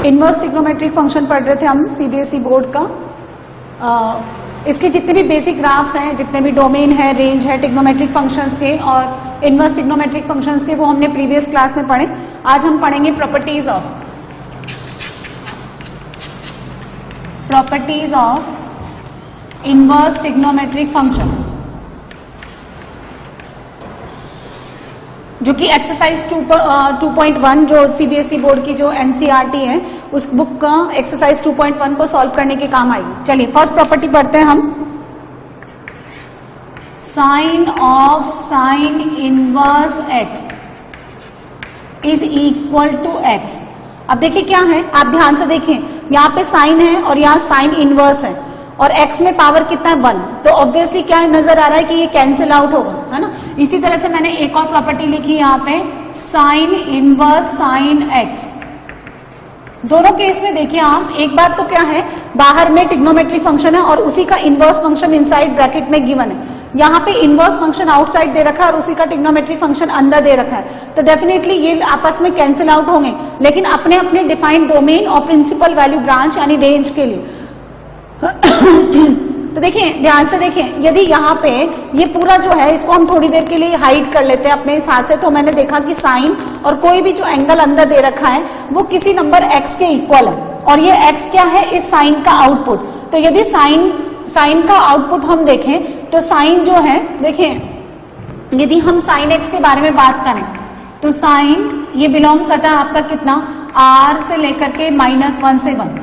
Inverse trigonometric function पढ़ रहे थे हम सीबीएसई बोर्ड का। इसके जितने भी बेसिक ग्राफ्स हैं, जितने भी डोमेन है, रेंज है ट्रिग्नोमेट्रिक फंक्शंस के और इनवर्स ट्रिग्नोमेट्रिक फंक्शंस के, वो हमने प्रीवियस क्लास में पढ़े। आज हम पढ़ेंगे properties of inverse trigonometric function, जो कि एक्सरसाइज 2.1 जो सीबीएसई बोर्ड की जो एनसीईआरटी है उस बुक का एक्सरसाइज 2.1 को सॉल्व करने के काम आएगी। चलिए फर्स्ट प्रॉपर्टी पढ़ते हैं हम। Sine of sine inverse x is equal to x. अब देखिए क्या है, आप ध्यान से देखें, यहाँ पे साइन है और यहाँ साइन इनवर्स है और x में पावर कितना है 1, तो ऑब्वियसली क्या है, नजर आ रहा है कि ये कैंसिल आउट होगा, है ना। इसी तरह से मैंने एक और प्रॉपर्टी लिखी यहाँ पे, साइन इनवर्स साइन x। दोनों केस में देखिए आप, एक बात तो क्या है, बाहर में ट्रिग्नोमेट्रिक फंक्शन है और उसी का इनवर्स फंक्शन इनसाइड ब्रैकेट में गिवन है। यहाँ पे इनवर्स फंक्शन आउटसाइड दे रखा है और उसी का ट्रिग्नोमेट्रिक फंक्शन अंदर दे रखा है, तो डेफिनेटली ये आपस में कैंसिल आउट होंगे, लेकिन अपने अपने डिफाइंड डोमेन और प्रिंसिपल वैल्यू ब्रांच यानी रेंज के लिए। तो देखिए ध्यान से देखें, यदि यहाँ पे ये पूरा जो है इसको हम थोड़ी देर के लिए हाइड कर लेते हैं अपने इस हाथ से, तो मैंने देखा कि साइन और कोई भी जो एंगल अंदर दे रखा है वो किसी नंबर x के इक्वल है और ये x क्या है, इस साइन का आउटपुट। तो यदि साइन का आउटपुट हम देखें तो साइन जो है, देखें यदि हम साइन x के बारे में बात करें तो साइन ये बिलोंग करता है आपका कितना, r से लेकर के -1 से 1,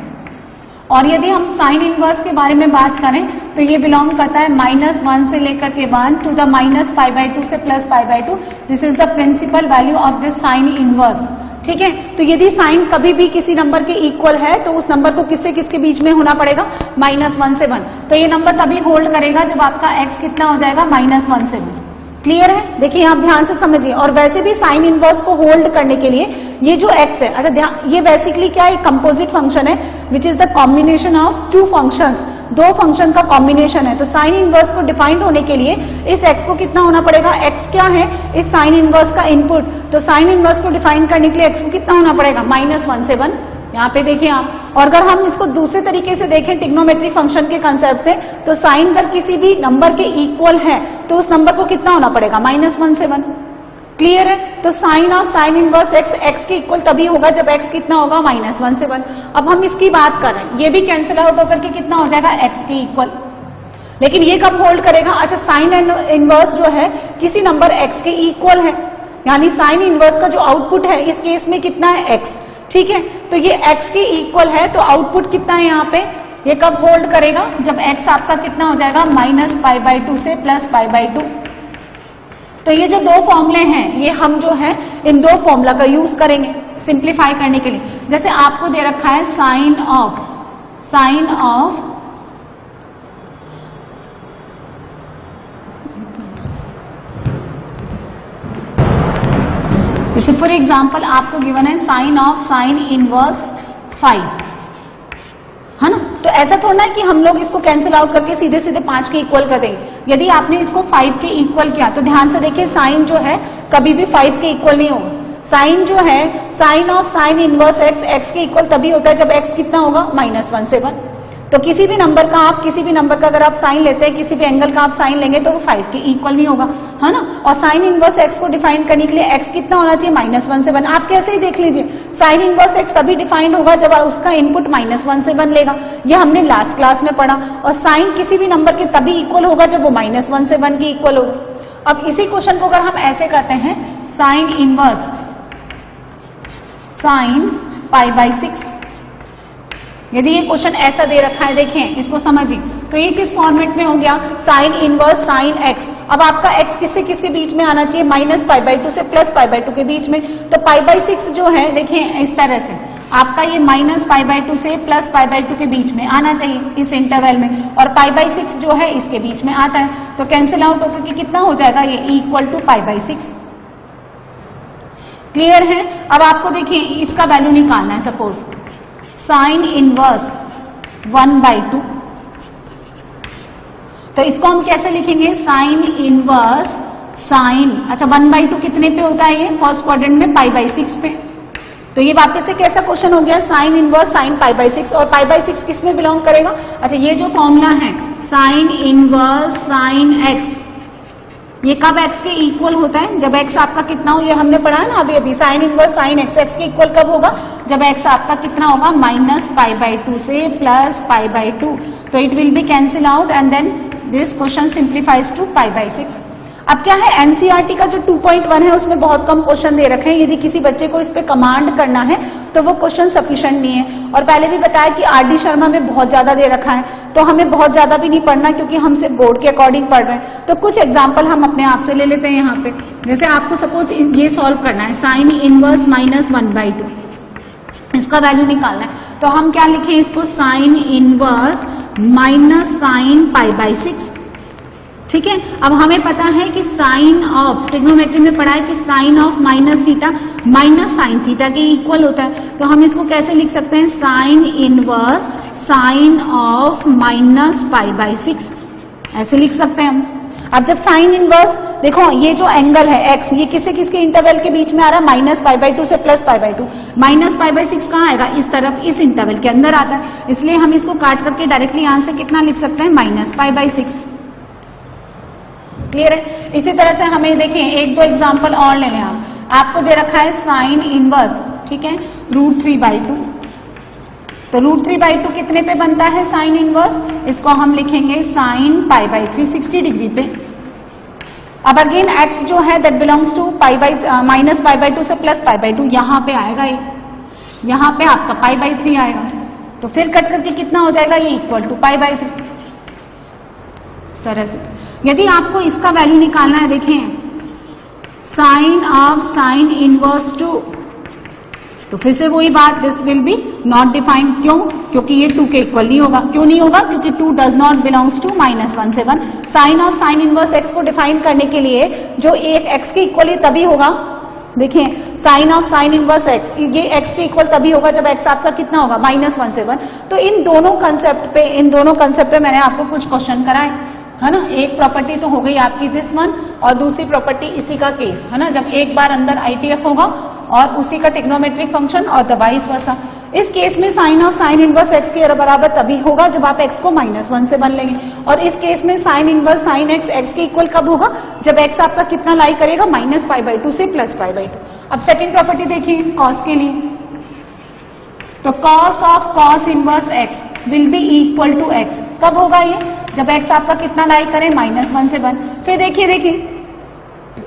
और यदि हम साइन इनवर्स के बारे में बात करें तो ये बिलोंग करता है -1 से लेकर के 1 टू द -π/2 से +π/2। This is the principal value of this sine inverse. ठीक है, तो यदि साइन कभी भी किसी नंबर के इक्वल है तो उस नंबर को किससे किसके बीच में होना पड़ेगा, -1 से 1। तो ये नंबर तभी होल्ड करेगा जब आपका x कितना हो जाएगा, -1 से 1। क्लियर है, देखिए आप ध्यान से समझिए। और वैसे भी साइन इनवर्स को होल्ड करने के लिए ये जो x है, अच्छा ध्यान, ये बेसिकली क्या है, कंपोजिट फंक्शन है which is the combination of two functions, दो फंक्शन का कॉम्बिनेशन है। तो साइन इनवर्स को डिफाइंड होने के लिए इस x को कितना होना पड़ेगा, x क्या है, इस साइन इनवर्स का इनपुट। तो साइन इनवर्स को डिफाइन करने के लिए x को कितना होना पड़ेगा, -1 से 1। यहाँ पे देखिए आप, और अगर हम इसको दूसरे तरीके से देखें ट्रिग्नोमेट्रिक फंक्शन के कंसेप्ट से, तो साइन अगर किसी भी नंबर के इक्वल है तो उस नंबर को कितना होना पड़ेगा, -1 से 1। क्लियर है, तो sine of sine inverse x के इक्वल तभी होगा जब x कितना होगा, -1 से 1। अब हम इसकी बात करें, ये भी कैंसिल आउट होकर के कितना हो जाएगा, x के इक्वल। लेकिन ये कब होल्ड करेगा, अच्छा साइन इनवर्स जो है किसी नंबर x के इक्वल है, यानी साइन इनवर्स का जो आउटपुट है इस केस में कितना है, x। ठीक है, तो ये x के इक्वल है तो आउटपुट कितना है यहाँ पे, ये कब होल्ड करेगा, जब x आपका कितना हो जाएगा, -π/2 से +π/2। तो ये जो दो फॉर्मूले हैं ये हम जो है इन दो फॉर्मूला का यूज करेंगे सिंप्लीफाई करने के लिए। जैसे आपको दे रखा है साइन ऑफ जैसे फॉर एग्जाम्पल आपको गिवन है साइन ऑफ साइन इनवर्स 5, है ना। तो ऐसा थोड़ा है कि हम लोग इसको कैंसिल आउट करके सीधे सीधे 5 के इक्वल कर देंगे। यदि आपने इसको 5 के इक्वल किया तो ध्यान से देखिए, साइन जो है कभी भी 5 के इक्वल नहीं होगा। साइन जो है, sine of sine inverse x के इक्वल तभी होता है जब x कितना होगा, -1 से 1। तो किसी भी नंबर का अगर आप साइन लेते हैं, किसी भी एंगल का आप साइन लेंगे तो वो 5 के इक्वल नहीं होगा, है ना। और साइन इनवर्स x को डिफाइन करने के लिए x कितना होना चाहिए, -1 से 1। आप कैसे ही देख लीजिए, साइन इनवर्स x तभी डिफाइंड होगा जब उसका इनपुट -1 से 1 लेगा, ये हमने लास्ट क्लास में पढ़ा। और साइन किसी भी नंबर के तभी इक्वल होगा जब वो -1 से 1 के इक्वल होगा। अब इसी क्वेश्चन को अगर हम ऐसे करते हैं, साइन इनवर्स sin π/6, यदि ये क्वेश्चन ऐसा दे रखा है, देखें इसको समझिए, तो ये किस फॉर्मेट में हो गया, साइन इनवर्स साइन x। अब आपका x किससे किसके बीच में आना चाहिए, -π/2 से +π/2 के बीच में। तो π/6 जो है, देखें इस तरह से आपका ये -π/2 से +π/2 के बीच में आना चाहिए इस इंटरवल में, और π/6 जो है इसके बीच में आता है। तो कैंसिल आउट होकर के कितना हो जाएगा, ये इक्वल टू π/6। क्लियर है। अब आपको देखिए इसका वैल्यू निकालना है, सपोज साइन इनवर्स 1/2, तो इसको हम कैसे लिखेंगे, साइन इनवर्स साइन, अच्छा 1/2 कितने पे होता है, ये फर्स्ट क्वाड्रेंट में π/6 पे। तो ये वापस से कैसा क्वेश्चन हो गया, sign inverse sign pi by 6, और पाई बाई 6 किस में बिलोंग करेगा, अच्छा ये जो फॉर्मूला है साइन इनवर्स साइन एक्स, ये कब x के इक्वल होता है, जब x आपका कितना हो, ये हमने पढ़ा है ना अभी अभी, sign inverse sine x x के इक्वल कब होगा, जब x आपका कितना होगा माइनस पाई बाई 2 से प्लस पाई बाई 2, तो it will be cancel out and then this question simplifies to pi by 6। अब क्या है, एनसीईआरटी का जो 2.1 है उसमें बहुत कम क्वेश्चन दे रखे हैं, यदि किसी बच्चे को इस पे कमांड करना है तो वो क्वेश्चन सफिशिएंट नहीं है। और पहले भी बताया कि आरडी शर्मा में बहुत ज्यादा दे रखा है, तो हमें बहुत ज्यादा भी नहीं पढ़ना क्योंकि हम सिर्फ बोर्ड के अकॉर्डिंग पढ़ रहे हैं। तो कुछ एग्जाम्पल हम अपने आप से ले लेते हैं यहाँ पे, जैसे आपको सपोज ये सॉल्व करना है साइन इनवर्स माइनस 1/2, इसका वैल्यू निकालना है, तो हम क्या लिखें इसको, sine inverse minus sine pi by 6, ठीक है। अब हमें पता है कि साइन ऑफ, ट्रिग्नोमेट्री में पढ़ा है कि sine of minus theta minus sine theta के इक्वल होता है, तो हम इसको कैसे लिख सकते हैं, sine inverse sine of minus pi by 6, ऐसे लिख सकते हैं हम। अब जब साइन इनवर्स, देखो ये जो एंगल है x, ये किससे किसके इंटरवल के बीच में आ रहा है, माइनस पाई बाई 2 से plus pi by 2, minus pi by 6 कहाँ आएगा, इस तरफ इस इंटरवल के अंदर आता है, इसलिए हम इसको काट करके डायरेक्टली यहाँ से कितना लिख सकते हैं, माइनस पाई बाई 6। क्लियर है। इसी तरह से हमें देखिए एक दो एग्जांपल और ले लें आप, आपको दे रखा है साइन इनवर्स, ठीक है, √3/2, तो √3/2 कितने पे बनता है साइन इनवर्स, इसको हम लिखेंगे साइन पाई बाई 3 60 डिग्री पे। अब अगेन x जो है that belongs to pi by minus pi by 2 से प्लस पाई बाई 2, यहाँ पे आएगा ये, यहाँ पे आपका पाई बाई 3 आएगा, तो फिर कट करके कितना हो जाएगा, ये इक्वल टू पाई बाई 3, इस तरह से। यदि आपको इसका वैल्यू निकालना है, देखें साइन ऑफ साइन इनवर्स 2, तो फिर से वही बात, this will B not defined, क्यों, क्योंकि ये 2 के इक्वल नहीं होगा, क्यों नहीं होगा, क्योंकि 2 डज नॉट बिलोंग्स टू -1 से 1। Sine of sine inverse x को डिफाइन करने के लिए जो एक x के इक्वल है तभी होगा, देखिए sine of sine inverse x, ये x के इक्वल तभी होगा जब x आपका कितना होगा -1 से 1। तो इन दोनों कंसेप्ट पे मैंने आपको कुछ क्वेश्चन कराए, है ना। एक प्रॉपर्टी तो हो गई आपकी दिस वन, और दूसरी प्रॉपर्टी इसी का केस है ना, जब एक बार अंदर आईटीएफ होगा और उसी का ट्रिग्नोमेट्रिक फंक्शन और द वाइस वर्सा। इस केस में sine of sine inverse x के बराबर तभी होगा जब आप x को -1 से 1 लेंगे, और इस केस में साइन इनवर्स साइन x के इक्वल कब होगा, जब x आपका कितना लाई करेगा, माइनस पाई बाई 2 से प्लस पाई बाई 2। अब सेकेंड प्रॉपर्टी देखिए कॉस के लिए, तो cos of cos inverse x will be equal to x, कब होगा ये, जब x आपका कितना लाई करे, -1 से 1। फिर देखिए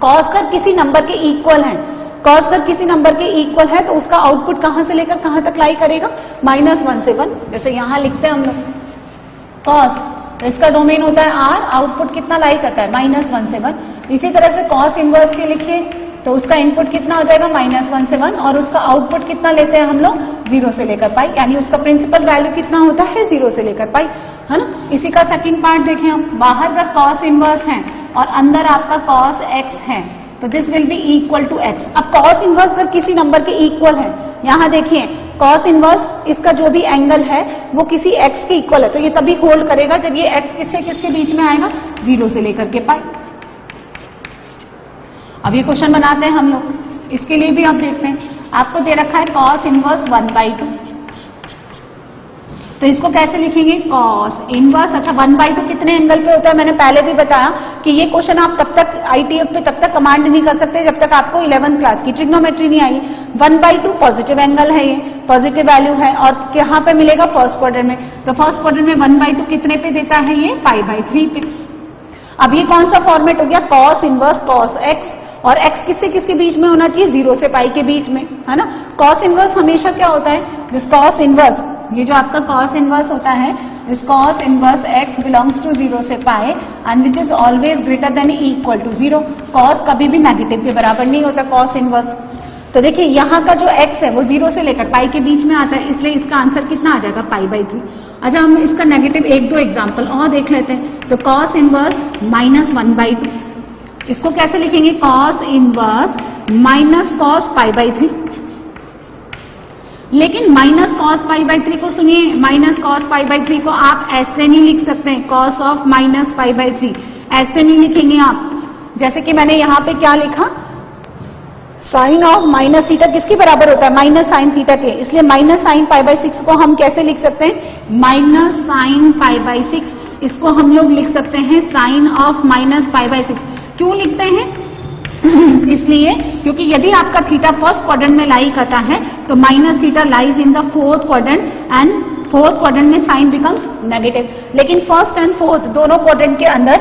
कॉस कर किसी नंबर के इक्वल है, कॉस कर किसी नंबर के इक्वल है, तो उसका आउटपुट कहां से लेकर कहां तक लाई करेगा, -1 से 1। जैसे यहां लिखते हैं हम लोग कॉस, तो इसका डोमेन होता है r, आउटपुट कितना लाई करता है, -1 से 1। इसी तरह से कॉस इनवर्स के लिखिए, तो उसका इनपुट कितना हो जाएगा, -1 से 1, और उसका आउटपुट कितना लेते हैं हम लोग, 0 से लेकर पाई, यानी उसका प्रिंसिपल वैल्यू कितना होता है, 0 से लेकर पाई, है ना। इसी का सेकंड पार्ट देखें हम, बाहर का कॉस इनवर्स है और अंदर आपका कॉस x है, तो this will be equal to x। अब कॉस इनवर्स अगर किसी नंबर के इक्वल है, यहाँ देखिए कॉस इनवर्स इसका जो भी एंगल है वो किसी x के इक्वल है, तो ये तभी होल्ड करेगा जब ये x किससे किसके बीच में आएगा, 0 से लेकर के पाई। अब ये क्वेश्चन बनाते हैं हम लोग, इसके लिए भी आप देखते हैं, आपको दे रखा है कॉस इनवर्स 1/2, तो इसको कैसे लिखेंगे, कॉस इनवर्स, अच्छा 1/2 कितने एंगल पे होता है, मैंने पहले भी बताया कि ये क्वेश्चन आप तब तक आईटीएफ पे तब तक कमांड नहीं कर सकते जब तक आपको 11th क्लास की ट्रिग्नोमेट्री नहीं आई। 1/2 पॉजिटिव एंगल है, ये पॉजिटिव वैल्यू है, और यहाँ पे मिलेगा फर्स्ट क्वाड्रेंट में, तो फर्स्ट क्वाड्रेंट में 1/2 कितने पे देता है, ये π/3 पे। अब ये कौन सा फॉर्मेट हो गया, कॉस इनवर्स कॉस x, और x किससे किसके बीच में होना चाहिए, 0 से पाई के बीच में, है ना। कॉस इनवर्स हमेशा क्या होता है, दिस कॉस इनवर्स, ये जो आपका कॉस इनवर्स होता है, this cos inverse x belongs to 0 से pi and which is always greater than equal to 0। Cos कभी भी नेगेटिव के बराबर नहीं होता कॉस इनवर्स। तो देखिए यहाँ का जो x है वो 0 से लेकर पाई के बीच में आता है, इसलिए इसका आंसर कितना आ जाएगा, π/3। अच्छा हम इसका नेगेटिव एक दो एग्जाम्पल और देख लेते हैं, तो कॉस इनवर्स -1/2, इसको कैसे लिखेंगे, कॉस इनवर्स माइनस कॉस π/3। लेकिन माइनस कॉस π/3 को सुनिए, माइनस कॉस π/3 को आप ऐसे नहीं लिख सकते हैं, कॉस ऑफ माइनस π/3 ऐसे नहीं लिखेंगे आप, जैसे कि मैंने यहाँ पे क्या लिखा, साइन ऑफ माइनस थीटा किसके बराबर होता है? माइनस साइन थीटा के। इसलिए माइनस साइन पाई बाई 6 को हम कैसे लिख सकते हैं? Minus sine pi by 6। इसको हम लोग लिख सकते हैं sine of minus pi by 6। क्यों लिखते हैं? इसलिए क्योंकि यदि आपका थीटा फर्स्ट क्वाड्रेंट में लाई करता है तो minus theta lies in the fourth quadrant and fourth quadrant में साइन बिकम्स नेगेटिव। लेकिन फर्स्ट एंड फोर्थ दोनों क्वाड्रेंट के अंदर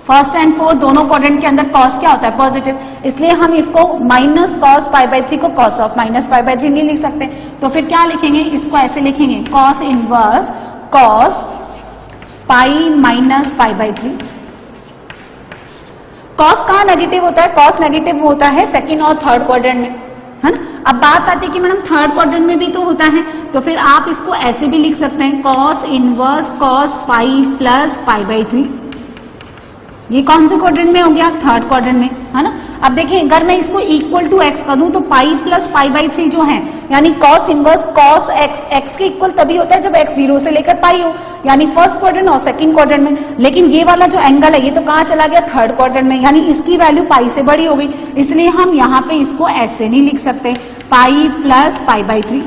फर्स्ट एंड फोर्थ दोनों क्वाड्रेंट के अंदर कॉस क्या होता है? पॉजिटिव। इसलिए हम इसको माइनस कॉस पाई बाई 3 को cos of minus pi by 3 नहीं लिख सकते। तो फिर क्या लिखेंगे? इसको ऐसे लिखेंगे cos inverse cos pi minus pi by 3। Cos कहाँ नेगेटिव होता है? कॉस नेगेटिव होता है सेकंड और थर्ड क्वाड्रेंट में, है ना। अब बात आती है कि मैडम थर्ड क्वाड्रेंट में भी तो होता है, तो फिर आप इसको ऐसे भी लिख सकते हैं cos inverse cos pi plus pi by 3। ये कौन से क्वाड्रेंट में हो गया? थर्ड क्वाड्रेंट में, है ना। अब देखिए अगर मैं इसको इक्वल टू एक्स कर दूं तो पाई प्लस पाई बाई 3 जो है यानी cos inverse cos x, x के इक्वल तभी होता है जब एक्स 0 से लेकर पाई हो, यानी फर्स्ट क्वाड्रेंट और सेकंड क्वाड्रेंट में। लेकिन ये वाला जो एंगल है ये तो कहाँ चला गया? थर्ड क्वाड्रेंट में, यानी इसकी वैल्यू पाई से बड़ी हो गई। इसलिए हम यहाँ पे इसको ऐसे नहीं लिख सकते पाई प्लस पाई बाई 3,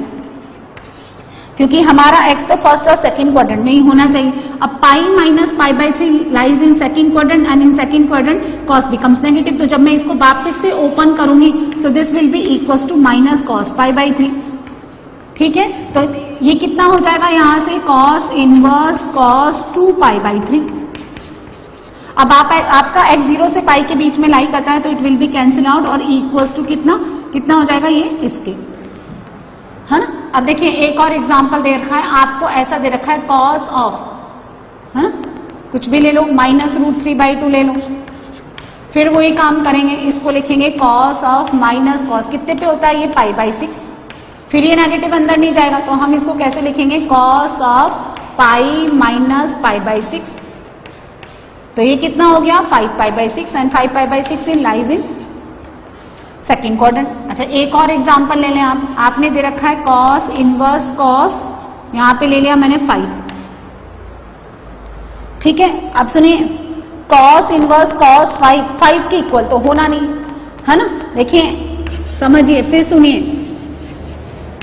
क्योंकि हमारा x तो फर्स्ट और सेकंड क्वाड्रेंट में ही होना चाहिए। अब pi minus pi by 3 lies in second quadrant and in second quadrant cos becomes negative. तो जब मैं इसको वापस से ओपन करूंगी so this will be equals to minus cos pi by 3। ठीक है, तो ये कितना हो जाएगा यहां से? Cos inverse cos 2 pi by 3। अब आपका x 0 से पाई के बीच में लाई करता है तो it will be cancel out और इक्वल्स टू कितना हो जाएगा? ये इसके, है ना। अब देखिए एक और एग्जांपल दे रखा है आपको, ऐसा दे रखा है कॉस ऑफ, है ना, कुछ भी ले लो, माइनस रूट 3/2 ले लो। फिर वही काम करेंगे, इसको लिखेंगे कॉस ऑफ माइनस कॉस, कितने पे होता है ये? पाई बाई 6। फिर ये नेगेटिव अंदर नहीं जाएगा तो हम इसको कैसे लिखेंगे? Cos of pi minus pi by 6। तो ये कितना हो गया? 5 पाई by 6 and 5 pi by 6 in lies in second quadrant. अच्छा एक और एग्जांपल ले लें आप, आपने दे रखा है कॉस इनवर्स कॉस, यहां पे ले लिया मैंने 5। ठीक है, अब सुनिए कॉस इनवर्स कॉस 5 के इक्वल तो होना नहीं, है ना। देखिए समझिए फिर सुनिए,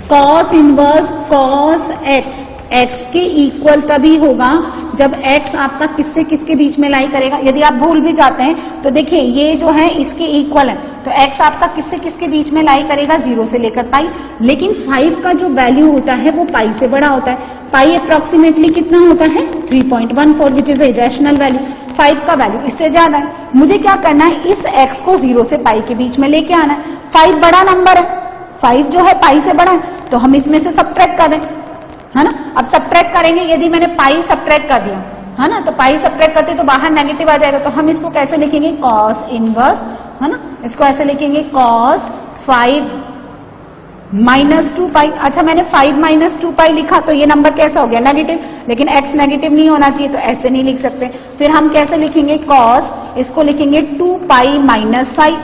cos inverse cos x x के इक्वल तभी होगा जब x आपका किससे किसके बीच में लाई करेगा। यदि आप भूल भी जाते हैं तो देखिए ये जो है इसके इक्वल है, तो x आपका किससे किसके बीच में लाई करेगा? 0 से लेकर पाई। लेकिन 5 का जो वैल्यू होता है वो पाई से बड़ा होता है। पाई अप्रोक्सीमेटली कितना होता है? 3.14 which is a irrational value. 5 का वैल्यू इससे ज्यादा है। मुझे क्या करना है? इस x को 0 से पाई के बीच में लेके आना है। 5 बड़ा नंबर है, 5 जो है पाई से बड़ा है, तो हम इसमें से सब्ट्रैक्ट कर दें, है ना। अब सब्ट्रैक्ट करेंगे, यदि मैंने पाई सब्ट्रैक्ट कर दिया, है ना, तो पाई सब्ट्रैक्ट करते तो बाहर नेगेटिव आ जाएगा, तो हम इसको कैसे लिखेंगे? कॉस इनवर्स, है ना, इसको ऐसे लिखेंगे कॉस 5 माइनस 2 पाई। अच्छा मैंने 5 माइनस 2 पाई लिखा तो ये नंबर कैसा हो गया? नेगेटिव, लेकिन x नेगेटिव नहीं होना चाहिए तो ऐसे नहीं लिख सकते। फिर हम कैसे लिखेंगे? कॉस, इसको लिखेंगे 2 पाई माइनस 5।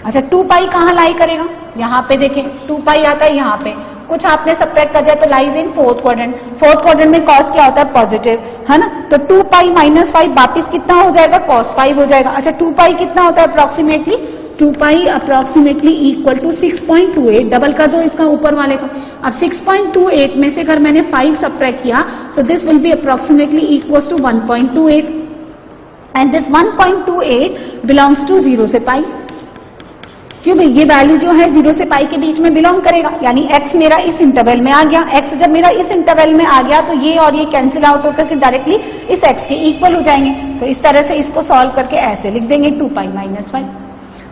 अच्छा 2 पाई कहाँ लाई करेगा? यहाँ पे देखें 2 पाई आता है यहाँ पे, कुछ आपने सब्ट्रैक्ट कर दिया तो lies in fourth quadrant. Fourth quadrant में कॉस क्या होता है? पॉजिटिव, है ना। तो 2 पाई माइनस 5 वापिस कितना हो जाएगा? कॉस 5 हो जाएगा। अच्छा 2 पाई कितना होता है approximately? 2 pi approximately equal to 6.28, double कर दो इसका ऊपर वाले का। अब 6.28 में से अगर मैंने 5 सब्ट्रैक्ट किया so this will be approximately equal to 1.28 and this 1.28 belongs to 0 से पाई। क्यों भाई? ये वैल्यू जो है 0 से पाई के बीच में बिलोंग करेगा, यानी x मेरा इस इंटरवल में आ गया। x जब मेरा इस इंटरवल में आ गया तो ये और ये कैंसिल आउट होकर के डायरेक्टली इस x के इक्वल हो जाएंगे। तो इस तरह से इसको सॉल्व करके ऐसे लिख देंगे 2 पाई माइनस 5।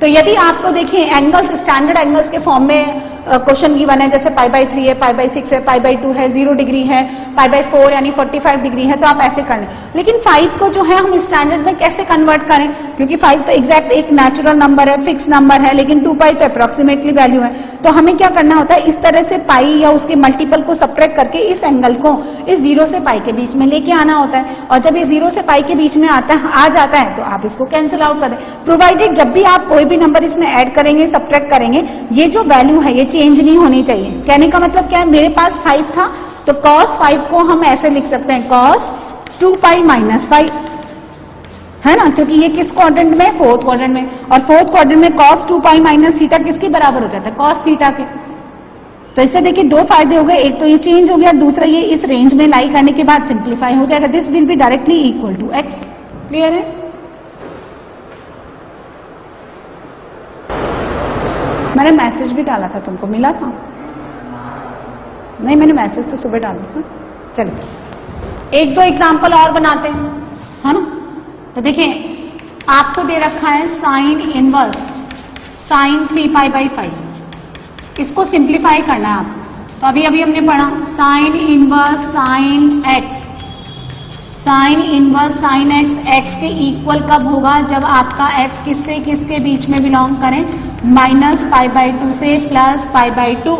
तो यदि आपको देखिए एंगल्स स्टैंडर्ड एंगल्स के फॉर्म में क्वेश्चन गिवन है, जैसे पाई बाई 3 है, पाई बाई 6 है, पाई बाई 2 है, 0 डिग्री है, पाई बाई 4 यानी 45 डिग्री है, तो आप ऐसे कर लें। लेकिन 5 को जो है हम स्टैंडर्ड में कैसे कन्वर्ट करें? क्योंकि 5 तो एग्जैक्ट एक नेचुरल नंबर है, फिक्स नंबर है, लेकिन 2 पाई तो अप्रोक्सीमेटली वैल्यू है। तो हमें क्या करना होता है? इस तरह से पाई या उसके मल्टीपल को सब्ट्रैक्ट करके इस एंगल को इस 0 से पाई के बीच में लेके आना होता है। और जब ये 0 से पाई के बीच में आ जाता है तो आप इसको कैंसिल आउट कर दें। प्रोवाइडेड जब भी आप कोई भी नंबर इसमें ऐड करेंगे, सब्ट्रैक्ट करेंगे, ये जो वैल्यू है ये चेंज नहीं होनी चाहिए। कहने का मतलब क्या है? मेरे पास 5 था तो cos 5 को हम ऐसे लिख सकते हैं cos 2 पाई माइनस 5, है ना, क्योंकि ये किस क्वाड्रेंट में, फोर्थ क्वाड्रेंट में, और फोर्थ क्वाड्रेंट में cos 2 पाई माइनस थीटा किसके बराबर हो जाता है, cos थीटा के। तो इससे देखिए दो फायदे हो गए, एक तो ये चेंज हो गया, दूसरा ये इस रेंज में लाई करने के बाद सिंप्लीफाई हो जाएगा। This will be directly equal to x। Clear है? मैंने मैसेज भी डाला था, तुमको मिला था? नहीं, मैंने मैसेज तो सुबह डाला था। चलिए एक दो एग्जाम्पल और बनाते हैं, है ना। तो देखिए आपको दे रखा है sign inverse sign 3 pi by 5, इसको सिंप्लीफाई करना है आप। तो अभी अभी हमने पढ़ा sign inverse sine x, sign inverse sine x, x के इक्वल कब होगा, जब आपका एक्स किससे किसके बीच में बिलोंग करें, माइनस पाई बाई 2 से प्लस पाई बाई 2।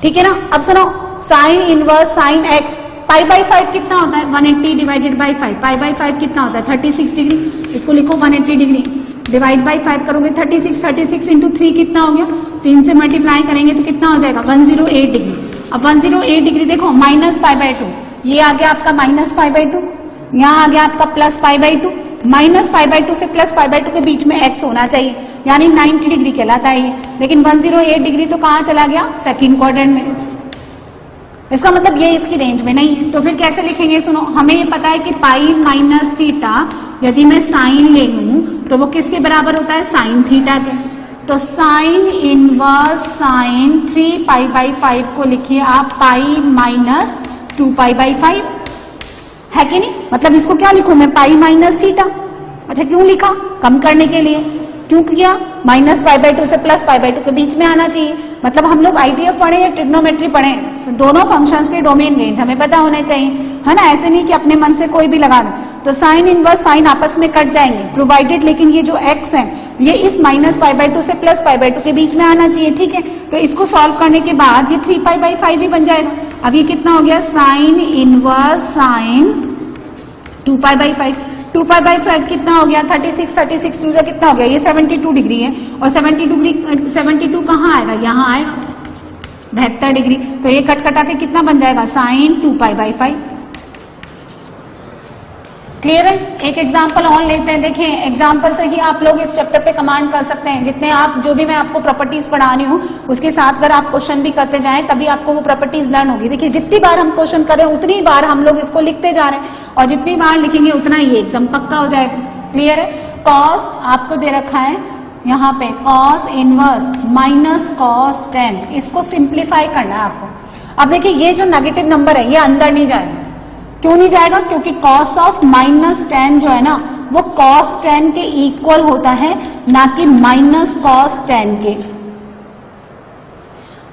ठीक है ना। अब सुनो, sine inverse sine x, pi by 5 कितना होता है, 180 डिवाइडेड बाई 5, पाई बाई 5 कितना होता है 36 डिग्री, इसको लिखो 180 डिग्री डिवाइड बाई 5 करोगे 36, 36 इंटू 3 कितना हो गया, 3 से मल्टीप्लाई करेंगे तो कितना हो जाएगा 108 डिग्री। अब 108 डिग्री देखो माइनस पाई बाई 2, ये आ गया आपका माइनस पाई बाई 2, यहाँ आ गया आपका plus pi by 2, minus pi by 2 से प्लस पाई बाई 2 के बीच में एक्स होना चाहिए, यानी 90 डिग्री कहलाता है ये। लेकिन 108 डिग्री तो कहाँ चला गया, सेकंड क्वाड्रेंट में, इसका मतलब ये इसकी रेंज में नहीं है। तो फिर कैसे लिखेंगे, सुनो, हमें ये पता है कि पाई माइनस थीटा यदि मैं साइन ले लूं तो वो किसके बराबर होता है, साइन थीटा के। तो sign inverse sign 3 pi by 5 को लिखिए आप पाई माइनस 2 पाई बाई 5, है कि नहीं। मतलब इसको क्या लिखूं मैं, पाई माइनस थीटा। अच्छा क्यों लिखा, कम करने के लिए। क्यों किया, माइनस पाई बाई 2 से प्लस पाई बाई 2 के बीच में आना चाहिए। मतलब हम लोग आईटीएफ पढ़े या ट्रिग्नोमेट्री पढ़े, दोनों फंक्शंस के डोमेन रेंज हमें पता होने चाहिए, है ना। ऐसे नहीं कि अपने मन से कोई भी लगा दे। तो साइन इनवर्स साइन आपस में कट जाएंगे प्रोवाइडेड, लेकिन ये जो एक्स है ये इस माइनस पाई बाई 2 से प्लस पाई बाई 2 के बीच में आना चाहिए। ठीक है, तो इसको सॉल्व करने के बाद ये 3 पाई बाई 5 ही बन जाएगा। अब ये कितना हो गया, sign inverse sign 2 pi by 5, 2 pi by 5 कितना हो गया, 36, 36 टू कितना हो गया, ये 72 डिग्री है, और 72 कहाँ आएगा, यहाँ आएगा 72 डिग्री। तो ये कट कटा के कितना बन जाएगा, साइन 2 पाई बाई 5। क्लियर है। एक एग्जाम्पल और लेते हैं। देखिए एग्जाम्पल से ही आप लोग इस चैप्टर पे कमांड कर सकते हैं। जितने आप, जो भी मैं आपको प्रॉपर्टीज पढ़ा रही हूँ उसके साथ अगर आप क्वेश्चन भी करते जाएं तभी आपको वो प्रॉपर्टीज लर्न होगी। देखिए जितनी बार हम क्वेश्चन करें उतनी बार हम लोग इसको लिखते जा रहे हैं, और जितनी बार लिखेंगे उतना ही एकदम पक्का हो जाएगा। क्लियर है। कॉस आपको दे रखा है यहाँ पे, कॉस इनवर्स माइनस कॉस 10, इसको सिंप्लीफाई करना है आपको। अब देखिए ये जो नेगेटिव नंबर है ये अंदर नहीं जाएगा। क्यों नहीं जाएगा, क्योंकि कॉस ऑफ माइनस 10 जो है ना वो कॉस 10 के इक्वल होता है, ना कि माइनस कॉस 10 के।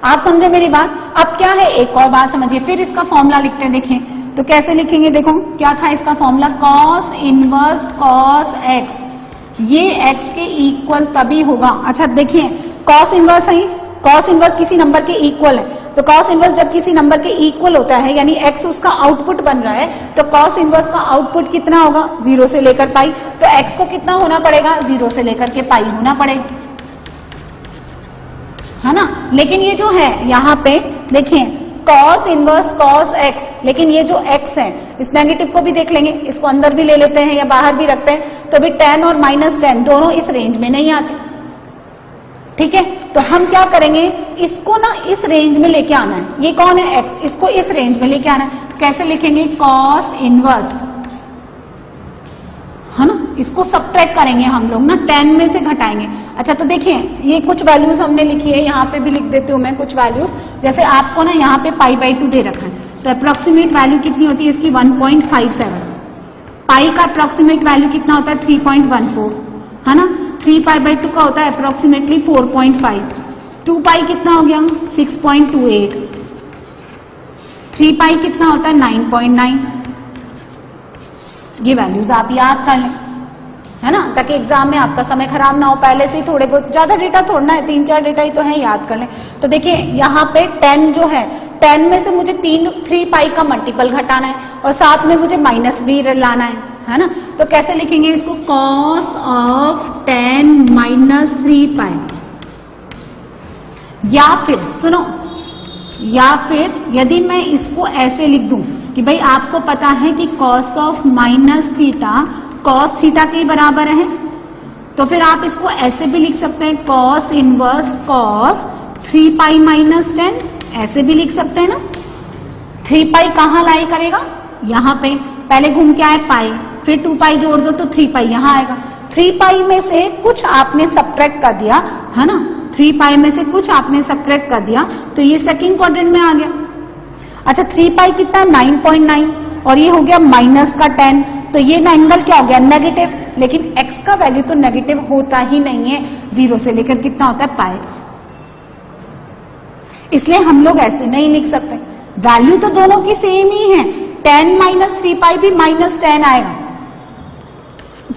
आप समझे मेरी बात। अब क्या है, एक और बात समझिए, फिर इसका फॉर्मूला लिखते हैं। देखें तो कैसे लिखेंगे, देखो क्या था इसका formula, cos inverse cos x, ये एक्स के इक्वल तभी होगा। अच्छा देखिए कॉस इनवर्स है, कॉस इनवर्स किसी नंबर के इक्वल है, तो कॉस इनवर्स जब किसी नंबर के इक्वल होता है यानी एक्स उसका आउटपुट बन रहा है, तो कॉस इनवर्स का आउटपुट कितना होगा, 0 से लेकर पाई। तो एक्स को कितना होना पड़ेगा, 0 से लेकर के पाई होना पड़ेगा, है ना। लेकिन ये जो है यहाँ पे देखिए कॉस इनवर्स कॉस एक्स, लेकिन ये जो एक्स है इस नेगेटिव को भी देख लेंगे, इसको अंदर भी ले लेते हैं या बाहर भी रखते हैं, तो भी 10 और माइनस 10 दोनों इस रेंज में नहीं आते। ठीक है, तो हम क्या करेंगे, इसको ना इस रेंज में लेके आना है। ये कौन है, एक्स, इसको इस रेंज में लेके आना है। कैसे लिखेंगे, कॉस इनवर्स, है ना, इसको सब्ट्रैक्ट करेंगे हम लोग ना, 10 में से घटाएंगे। अच्छा तो देखिए ये कुछ वैल्यूज हमने लिखी है, यहाँ पे भी लिख देती हूँ मैं कुछ वैल्यूज। जैसे आपको ना यहाँ पे पाई बाई 2 दे रखा है, तो अप्रोक्सीमेट वैल्यू कितनी होती है इसकी, 1.57। पाई का अप्रोक्सीमेट वैल्यू कितना होता है, 3.14, है ना। 3 पाई बाई 2 का होता है अप्रोक्सीमेटली 4.5। 2 पाई कितना हो गया, 6.28। 3 पाई कितना होता है, 9.9। ये वैल्यूज आप याद कर लें, है ना, ताकि एग्जाम में आपका समय खराब ना हो। पहले से ही थोड़े बहुत, ज्यादा डेटा थोड़ना है, 3-4 डेटा ही तो है, याद कर लें। तो देखिए यहाँ पे 10 जो है, 10 में से मुझे 3 पाई का मल्टीपल घटाना है, और साथ में मुझे माइनस भी लाना है ना। तो कैसे लिखेंगे इसको, कॉस ऑफ 10 माइनस 3 पाई, या फिर सुनो या फिर यदि मैं इसको ऐसे लिख दूं कि भाई आपको पता है कि cos of minus theta cos theta के बराबर है, तो फिर आप इसको ऐसे भी लिख सकते हैं cos inverse cos 3 pi minus 10, ऐसे भी लिख सकते हैं ना। 3 पाई कहाँ लाई करेगा, यहाँ पे पहले घूम के आए पाई, फिर 2 पाई जोड़ दो तो 3 पाई यहाँ आएगा। 3 पाई में से कुछ आपने सब्ट्रैक्ट कर दिया है ना, 3 पाई में से कुछ आपने सब्ट्रैक्ट कर दिया तो ये सेकंड क्वाड्रेंट में आ गया। अच्छा 3 पाई कितना 9.9 और ये हो गया माइनस का 10, तो ये एंगल क्या हो गया नेगेटिव, लेकिन x का वैल्यू तो नेगेटिव होता ही नहीं है, 0 से लेकर कितना होता है पाई, इसलिए हम लोग ऐसे नहीं लिख सकते। वैल्यू तो दोनों की सेम ही है, 10 माइनस 3 पाई भी माइनस 10 आएगा।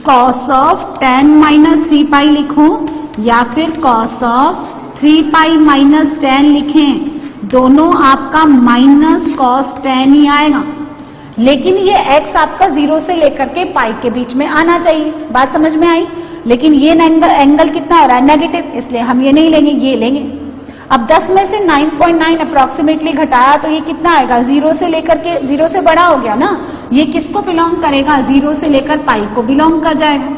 कॉस ऑफ 10 माइनस 3 पाई लिखो या फिर कॉस ऑफ 3 पाई माइनस 10 लिखें, दोनों आपका माइनस कॉस 10 ही आएगा, लेकिन ये x आपका 0 से लेकर के पाई के बीच में आना चाहिए। बात समझ में आई? लेकिन ये एंगल कितना हो रहा है नेगेटिव, इसलिए हम ये नहीं लेंगे, ये लेंगे। अब 10 में से 9.9 अप्रोक्सीमेटली घटाया तो ये कितना आएगा, 0 से लेकर के 0 से बड़ा हो गया ना, ये किसको बिलोंग करेगा, 0 से लेकर पाई को बिलोंग कर जाएगा।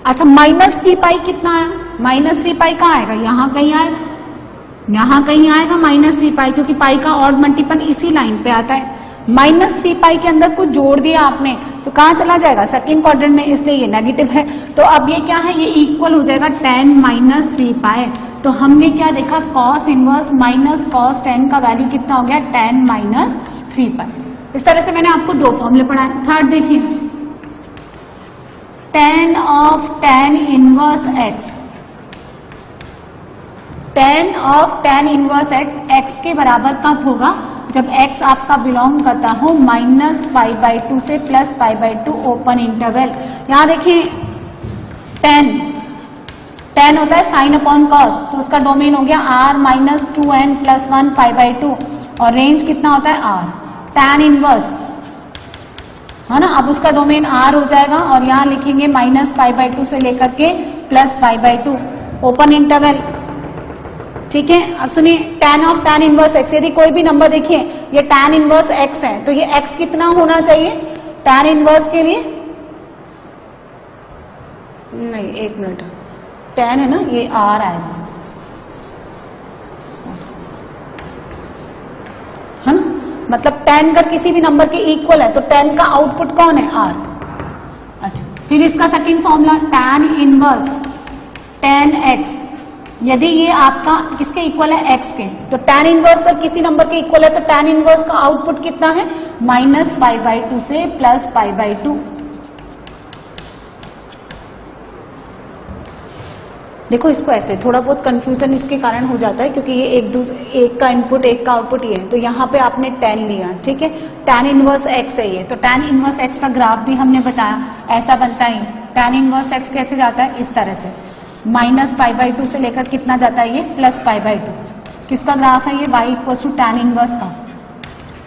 अच्छा माइनस 3 पाई कितना आया, माइनस 3 पाई कहाँ आएगा, यहाँ कहीं आएगा, यहाँ कहीं आएगा माइनस 3 पाई, क्योंकि पाई का ऑड मल्टीपल इसी लाइन पे आता है। माइनस 3 पाई के अंदर कुछ जोड़ दिया आपने तो कहाँ चला जाएगा, सेकंड क्वाड्रेंट में, इसलिए ये नेगेटिव है। तो अब ये क्या है, ये इक्वल हो जाएगा 10 माइनस 3 पाई। तो हमने क्या देखा, कॉस इनवर्स माइनस कॉस 10 का वैल्यू कितना हो गया 10 माइनस 3 पाई। इस तरह से मैंने आपको 2 फॉर्मूले पढ़ाए। थर्ड देखिए, tan of tan inverse x, tan of tan inverse x, x के बराबर कब होगा, जब x आपका बिलोंग करता हो माइनस पाई बाई 2 से plus pi by 2 open interval. यहां देखिए tan होता है साइन अपॉन कॉस, तो उसका डोमेन हो गया r minus 2n plus 1 pi by 2 और रेंज कितना होता है r। tan इनवर्स है ना, अब उसका डोमेन r हो जाएगा और यहाँ लिखेंगे माइनस पाई बाई 2 से लेकर के plus pi by 2 open interval. ठीक है, अब सुनिए tan of tan inverse x, यदि कोई भी नंबर देखिए ये tan इनवर्स x है तो ये x कितना होना चाहिए tan इनवर्स के लिए, नहीं एक मिनट, tan है ना, ये r आएगा है ना, मतलब tan अगर किसी भी नंबर के इक्वल है तो tan का आउटपुट कौन है r। अच्छा फिर इसका second formula tan inverse tan x, यदि ये आपका किसके इक्वल है x के, तो tan इनवर्स का किसी नंबर के इक्वल है तो tan इनवर्स का आउटपुट कितना है माइनस पाई बाई 2 से प्लस पाई बाई 2। देखो इसको ऐसे थोड़ा बहुत कंफ्यूजन इसके कारण हो जाता है क्योंकि ये एक का इनपुट एक का आउटपुट ये है, तो यहाँ पे आपने tan लिया, ठीक है, tan इनवर्स x है ये, तो tan इनवर्स x का ग्राफ भी हमने बताया ऐसा बनता है। tan इनवर्स x कैसे जाता है, इस तरह से माइनस पाई बाई 2 से लेकर कितना जाता है ये प्लस पाई बाई 2। किसका ग्राफ है ये, y equals to tan inverse का।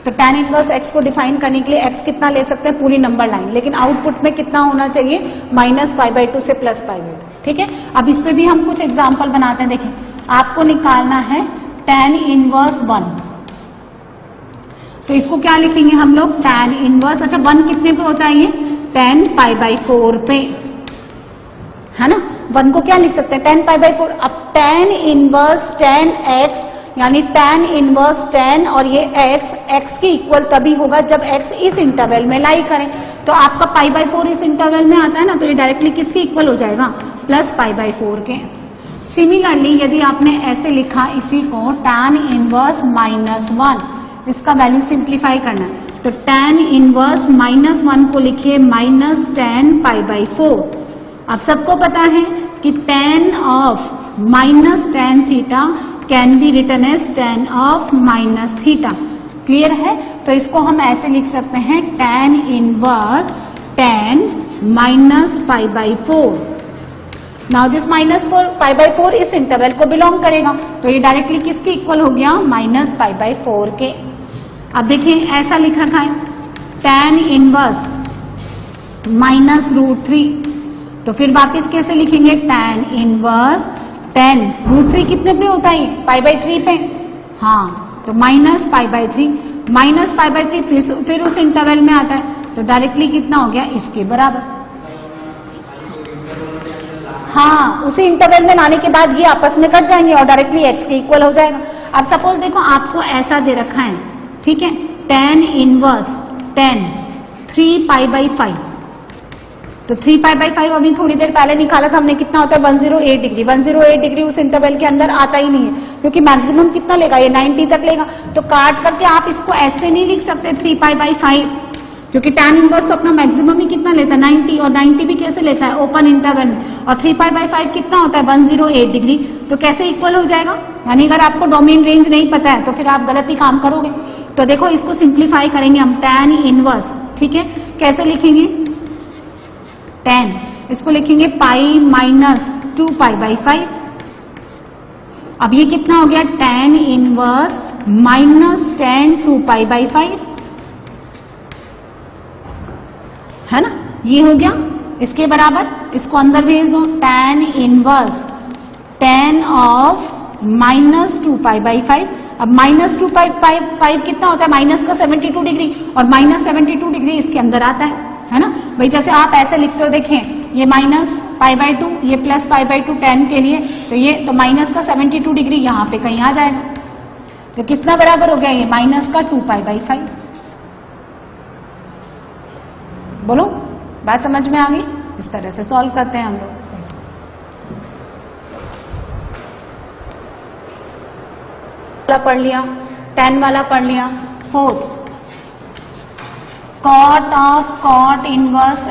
तो tan इनवर्स x को डिफाइन करने के लिए x कितना ले सकते हैं, पूरी नंबर लाइन, लेकिन आउटपुट में कितना होना चाहिए माइनस पाई बाई 2 से प्लस पाई बाई 2। ठीक है, अब इस पे भी हम कुछ एग्जाम्पल बनाते हैं। देखिए आपको निकालना है tan इनवर्स 1, तो इसको क्या लिखेंगे हम लोग tan इनवर्स, अच्छा 1 कितने पे होता है ये 10 पाई बाई 4 पे, है ना, 1 को क्या लिख सकते हैं 10 पाई बाई 4। अब tan इनवर्स 10x यानी tan इनवर्स 10 और ये x के इक्वल तभी होगा जब x इस इंटरवल में लाई करें, तो आपका पाई बाई 4 इस इंटरवल में आता है ना, तो ये डायरेक्टली किसके इक्वल हो जाएगा प्लस पाई बाई 4 के। सिमिलरली यदि आपने ऐसे लिखा इसी को tan इनवर्स माइनस 1, इसका वैल्यू सिंप्लीफाई करना है तो tan इनवर्स माइनस 1 को लिखिए माइनस 10 पाई बाई 4। अब सबको पता है कि tan of minus tan theta can be written as tan of minus theta. Clear है, तो इसको हम ऐसे लिख सकते हैं tan inverse tan minus pi by 4। Now this minus pi by 4 इस इंटरवल को बिलोंग करेगा, तो ये डायरेक्टली किसके इक्वल हो गया माइनस पाई बाई 4 के। अब देखिए ऐसा लिख रखा है tan इनवर्स माइनस √3, तो फिर वापिस कैसे लिखेंगे tan इनवर्स 10 √3 कितने पे होता है पाई बाई 3 पे, हाँ तो minus pi by 3, minus pi by 3 फिर उस इंटरवल में आता है, तो डायरेक्टली कितना हो गया, इसके बराबर। हाँ, उसी इंटरवल में लाने के बाद ये आपस में कट जाएंगे और डायरेक्टली x के इक्वल हो जाएगा। अब सपोज देखो आपको ऐसा दे रखा है, ठीक है, tan इनवर्स 10 3 पाई बाई 5, तो 3 पाई बाई 5 अभी थोड़ी देर पहले निकाला था हमने, कितना होता है 108 डिग्री। 108 डिग्री उस इंटरवल के अंदर आता ही नहीं है, क्योंकि मैक्सिमम कितना लेगा, ये 90 तक लेगा। तो काट करके आप इसको ऐसे नहीं लिख सकते 3 पाई बाई 5, क्योंकि tan इनवर्स तो अपना मैक्सिमम ही कितना लेता है 90, और 90 भी कैसे लेता है, ओपन इंटरवल में, और 3 पाई बाई 5 कितना होता है 108 डिग्री, तो कैसे इक्वल हो जाएगा। यानी अगर आपको डोमेन रेंज नहीं पता है तो फिर आप गलत ही काम करोगे। तो देखो इसको सिंप्लीफाई करेंगे हम, tan इनवर्स, ठीक है, कैसे लिखेंगे, 10, इसको लिखेंगे पाई माइनस 2 पाई बाई 5। अब ये कितना हो गया, tan inverse minus tan 2 pi by 5, है ना, ये हो गया इसके बराबर। इसको अंदर भेज दो, tan inverse tan of minus 2 pi by 5। अब माइनस 2 पाई 5 कितना होता है, माइनस का 72 डिग्री, और माइनस 72 डिग्री इसके अंदर आता है ना भाई। जैसे आप ऐसे लिखते हो, देखें ये माइनस पाई बाई 2, ये प्लस पाई बाई 2 tan के लिए, तो ये तो माइनस का 72 डिग्री यहाँ पे कहीं आ जाएगा, तो कितना बराबर हो गया, ये माइनस का 2 पाई बाई 5। बोलो, बात समझ में आ गई। इस तरह से सॉल्व करते हैं हम लोग। पढ़ लिया, 10 वाला पढ़ लिया। Fourth, cot of cot inverse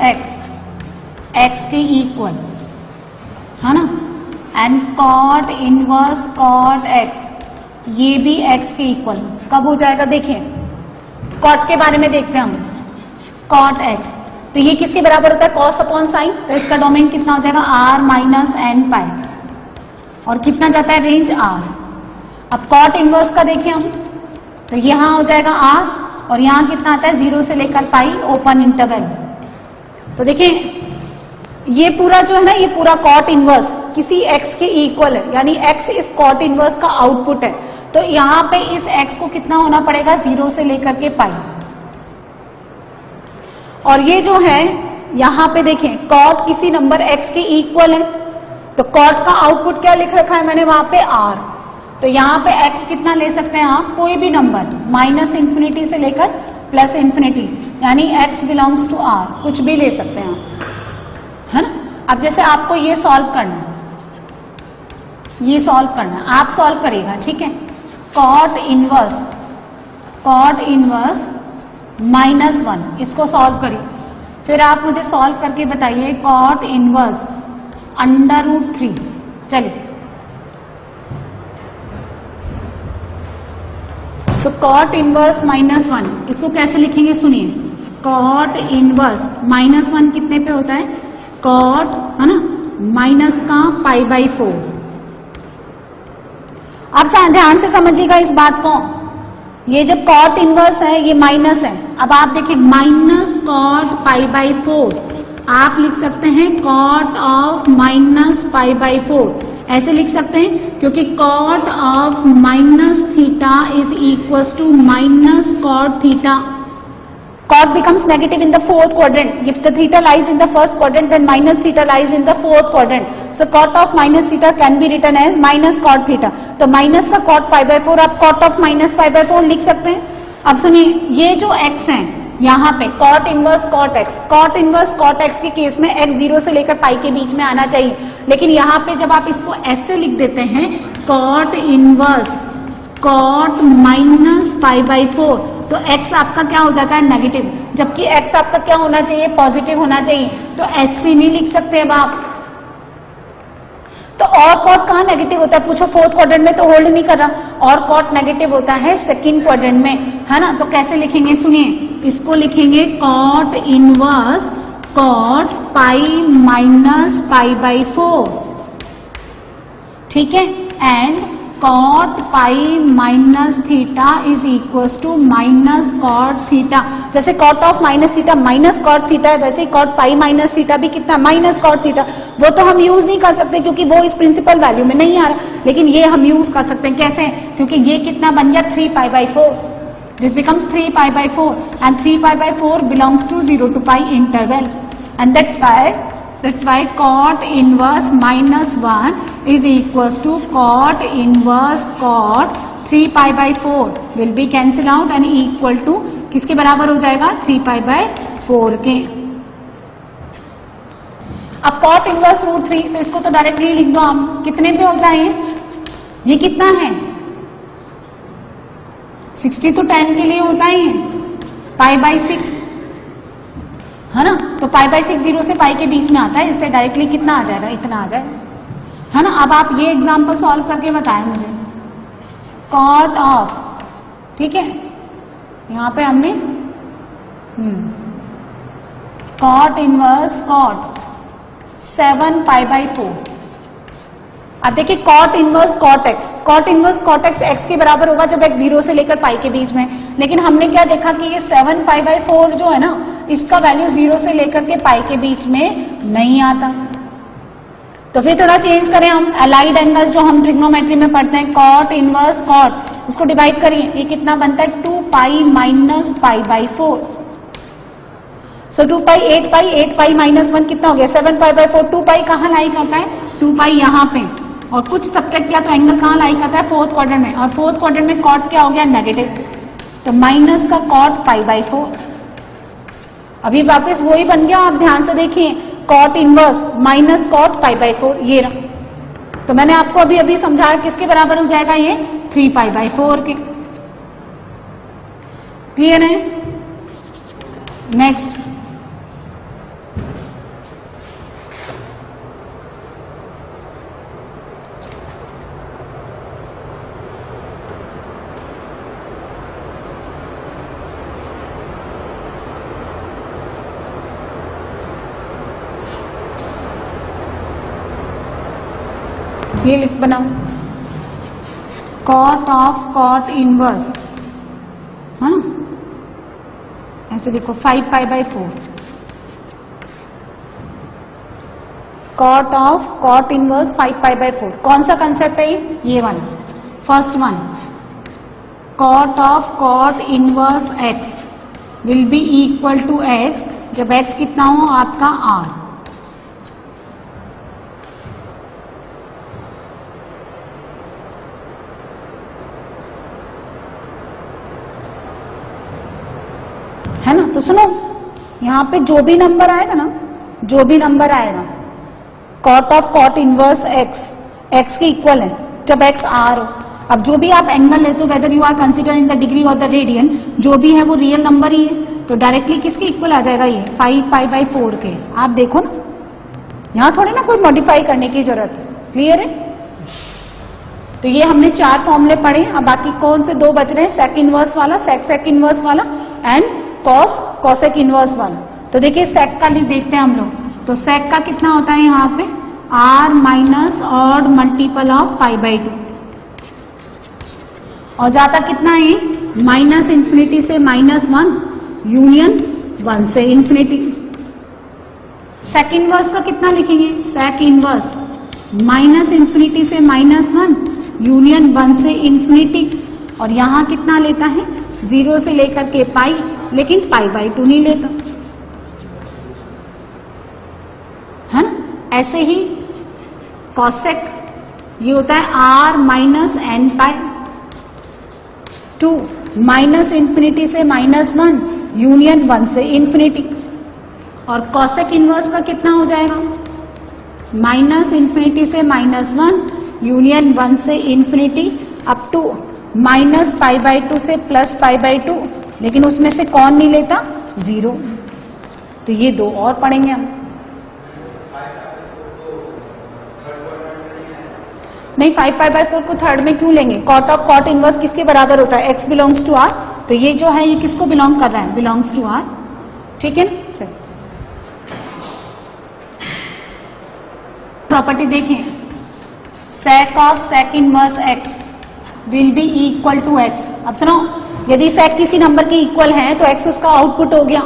x के इक्वल, है ना, and cot inverse cot x, ये भी x के इक्वल कब हो जाएगा। देखिए कॉट के बारे में देखते हैं हम, कॉट x, तो ये किसके बराबर होता है, कॉस अपॉन साइन, तो इसका डोमेन कितना हो जाएगा, r माइनस एन पाई, और कितना जाता है रेंज r। अब कॉट इनवर्स का देखें हम, तो यहां हो जाएगा r, और यहां कितना आता है 0 से लेकर पाई, ओपन इंटरवल। तो देखें ये पूरा जो है ना, ये पूरा कॉट इनवर्स किसी x के इक्वल है, यानी x इस कॉट इनवर्स का आउटपुट है। तो यहां पे इस x को कितना होना पड़ेगा, 0 से लेकर के पाई। और ये जो है यहां पे देखें कॉट किसी नंबर x के इक्वल है, तो कॉट का आउटपुट क्या लिख रखा है मैंने वहां पे r, तो यहां पे x कितना ले सकते हैं आप, कोई भी नंबर माइनस इंफिनिटी से लेकर प्लस इंफिनिटी, यानी x बिलोंग्स टू r, कुछ भी ले सकते हैं आप, है ना। अब जैसे आपको ये सॉल्व करना है, ये सॉल्व करना है, आप सॉल्व करेगा, ठीक है। कॉट इनवर्स -1, इसको सॉल्व करिए, फिर आप मुझे सॉल्व करके बताइए कॉट इनवर्स √3। चलिए, सो कॉट इनवर्स -1, इसको कैसे लिखेंगे सुनिए। कॉट इनवर्स -1 कितने पे होता है, कॉट, है ना, माइनस का पाई बाई 4। आप ध्यान से समझिएगा इस बात को, ये जब कॉट इनवर्स है ये माइनस है। अब आप देखिए माइनस कॉट पाई बाई 4, आप लिख सकते हैं cot of minus pi by 4, ऐसे लिख सकते हैं, क्योंकि cot of minus theta is equal to minus cot theta. Cot becomes negative in the fourth quadrant. If the theta lies in the first quadrant, then minus theta lies in the fourth quadrant. So cot of minus theta can be written as minus cot theta. तो minus का cot pi by 4 आप cot of minus pi by 4 लिख सकते हैं। अब सुनिए, ये जो x है यहाँ पे cot inverse cot x, cot inverse cot x के केस में x 0 से लेकर पाई के बीच में आना चाहिए, लेकिन यहाँ पे जब आप इसको ऐसे लिख देते हैं cot inverse cot minus pi by 4, तो x आपका क्या हो जाता है, नेगेटिव, जबकि x आपका क्या होना चाहिए, पॉजिटिव होना चाहिए। तो ऐसे नहीं लिख सकते अब आप। तो और कॉट कहाँ नेगेटिव होता है, पूछो, फोर्थ क्वाड्रेंट में तो होल्ड नहीं कर रहा, और कॉट नेगेटिव होता है सेकंड क्वाड्रेंट में, है ना। तो कैसे लिखेंगे सुनिए, इसको लिखेंगे cot inverse cot pi minus pi by 4, ठीक है, and cot pi minus theta is equals to minus cot theta. जैसे cot of minus theta minus cot theta है, वैसे ही कॉट पाई माइनस थीटा भी कितना माइनस कॉट थीटा। वो तो हम यूज नहीं कर सकते क्योंकि वो इस प्रिंसिपल वैल्यू में नहीं आ रहा, लेकिन ये हम यूज कर सकते हैं। कैसे? क्योंकि ये कितना बन गया 3π/4, this becomes 3π/4 and 3π/4 belongs to 0 to π interval and that's why cot inverse -1 is equals to cot inverse cot 3π/4 will be cancelled out and equal to किसके बराबर हो जाएगा 3π/4 के। अब cot inverse √3 तो इसको तो डायरेक्टली लिख दो आप। कितने पे होता है ये कितना है 60 तो 10 के लिए होता है π/6 है ना। तो π/6 0 से पाई के बीच में आता है, इसलिए डायरेक्टली कितना आ जाएगा इतना आ जाएगा है ना। अब आप ये एग्जांपल सॉल्व करके बताएं मुझे। कॉट ऑफ, ठीक है, यहां पे हमने कॉट इनवर्स कॉट 7π/4। अब देखिए cot inverse cot x, cot inverse cot x x के बराबर होगा जब एक्स 0 से लेकर पाई के बीच में, लेकिन हमने क्या देखा कि ये 7π/4 जो है ना इसका वैल्यू 0 से लेकर के पाई के बीच में नहीं आता। तो फिर थोड़ा चेंज करें हम। अलाइड एंगल्स जो हम ट्रिग्नोमेट्री में पढ़ते हैं, कॉट इनवर्स कॉट, इसको डिवाइड करिए, ये कितना बनता है 2π माइनस π/4। सो 2π 8π 8π -1 कितना हो गया 7π/4। 2π कहाँ लाई करता है 2π यहाँ पे, और कुछ सब्ट्रैक्ट किया तो एंगल कहाँ लाई करता है 4th क्वाड्रेंट में, और 4th क्वाड्रेंट में कॉट क्या हो गया नेगेटिव, तो माइनस का कॉट π/4। अभी वापस वही बन गया, आप ध्यान से देखिए कॉट इनवर्स माइनस कॉट π/4 ये रहा। तो मैंने आपको अभी अभी समझाया किसके बराबर हो जाएगा ये 3π/4 के। क्लियर है? नेक्स्ट ये लिख बनाओ, कॉट ऑफ कॉट इनवर्स, हाँ ऐसे लिखो 5π/4। कॉट ऑफ कॉट इनवर्स 5π/4 कौन सा कंसेप्ट है ये वाला first one. Cot of cot inverse x will be equal to x जब एक्स कितना हो आपका r। है ना। तो सुनो यहाँ पे जो भी नंबर आएगा ना, जो भी नंबर आएगा cot of cot inverse x x के इक्वल है जब एक्स आर हो। अब जो भी आप एंगल लेते हो whether you are considering the degree और द रेडियन, जो भी है वो रियल नंबर ही है, तो डायरेक्टली किसके इक्वल आ जाएगा ये 5π/4 के। आप देखो ना यहाँ थोड़ी ना कोई मॉडिफाई करने की जरूरत है। क्लियर है? तो ये हमने 4 फॉर्मूले पढ़े। अब बाकी कौन से 2 बच रहे हैं, सेक इनवर्स वाला, सेक इनवर्स वाला एंड कॉसेक इनवर्स वाला। तो देखिए सेक का देखते हैं हम लोग। तो सेक का कितना होता है यहाँ पे r minus odd multiple of π/2, और जाता कितना है -∞ से -1 यूनियन 1 से इंफिनिटी। सेक इनवर्स का कितना लिखेंगे, सेक इनवर्स -∞ से -1 यूनियन 1 से इंफिनिटी, और यहां कितना लेता है 0 से लेकर के पाई, लेकिन π/2 नहीं लेता है ना। ऐसे ही कॉसेक ये होता है r माइनस nπ 2 -∞ से -1 यूनियन 1 से इंफिनिटी, और कॉसेक इनवर्स का कितना हो जाएगा -∞ से -1 यूनियन 1 से इंफिनिटी अप टू -π/2 से +π/2, लेकिन उसमें से कौन नहीं लेता 0। तो ये 2 और पढ़ेंगे हम। नहीं 5π/4 को थर्ड में क्यों लेंगे, कॉट ऑफ कॉट इनवर्स किसके बराबर होता है x बिलोंग्स टू r, तो ये जो है ये किसको बिलोंग कर रहा है बिलोंग्स टू r। ठीक है ना। प्रॉपर्टी देखें, sec of sec inverse x will be equal to x. अब सुनो, यदि सेक किसी नंबर के इक्वल है तो एक्स उसका आउटपुट हो गया।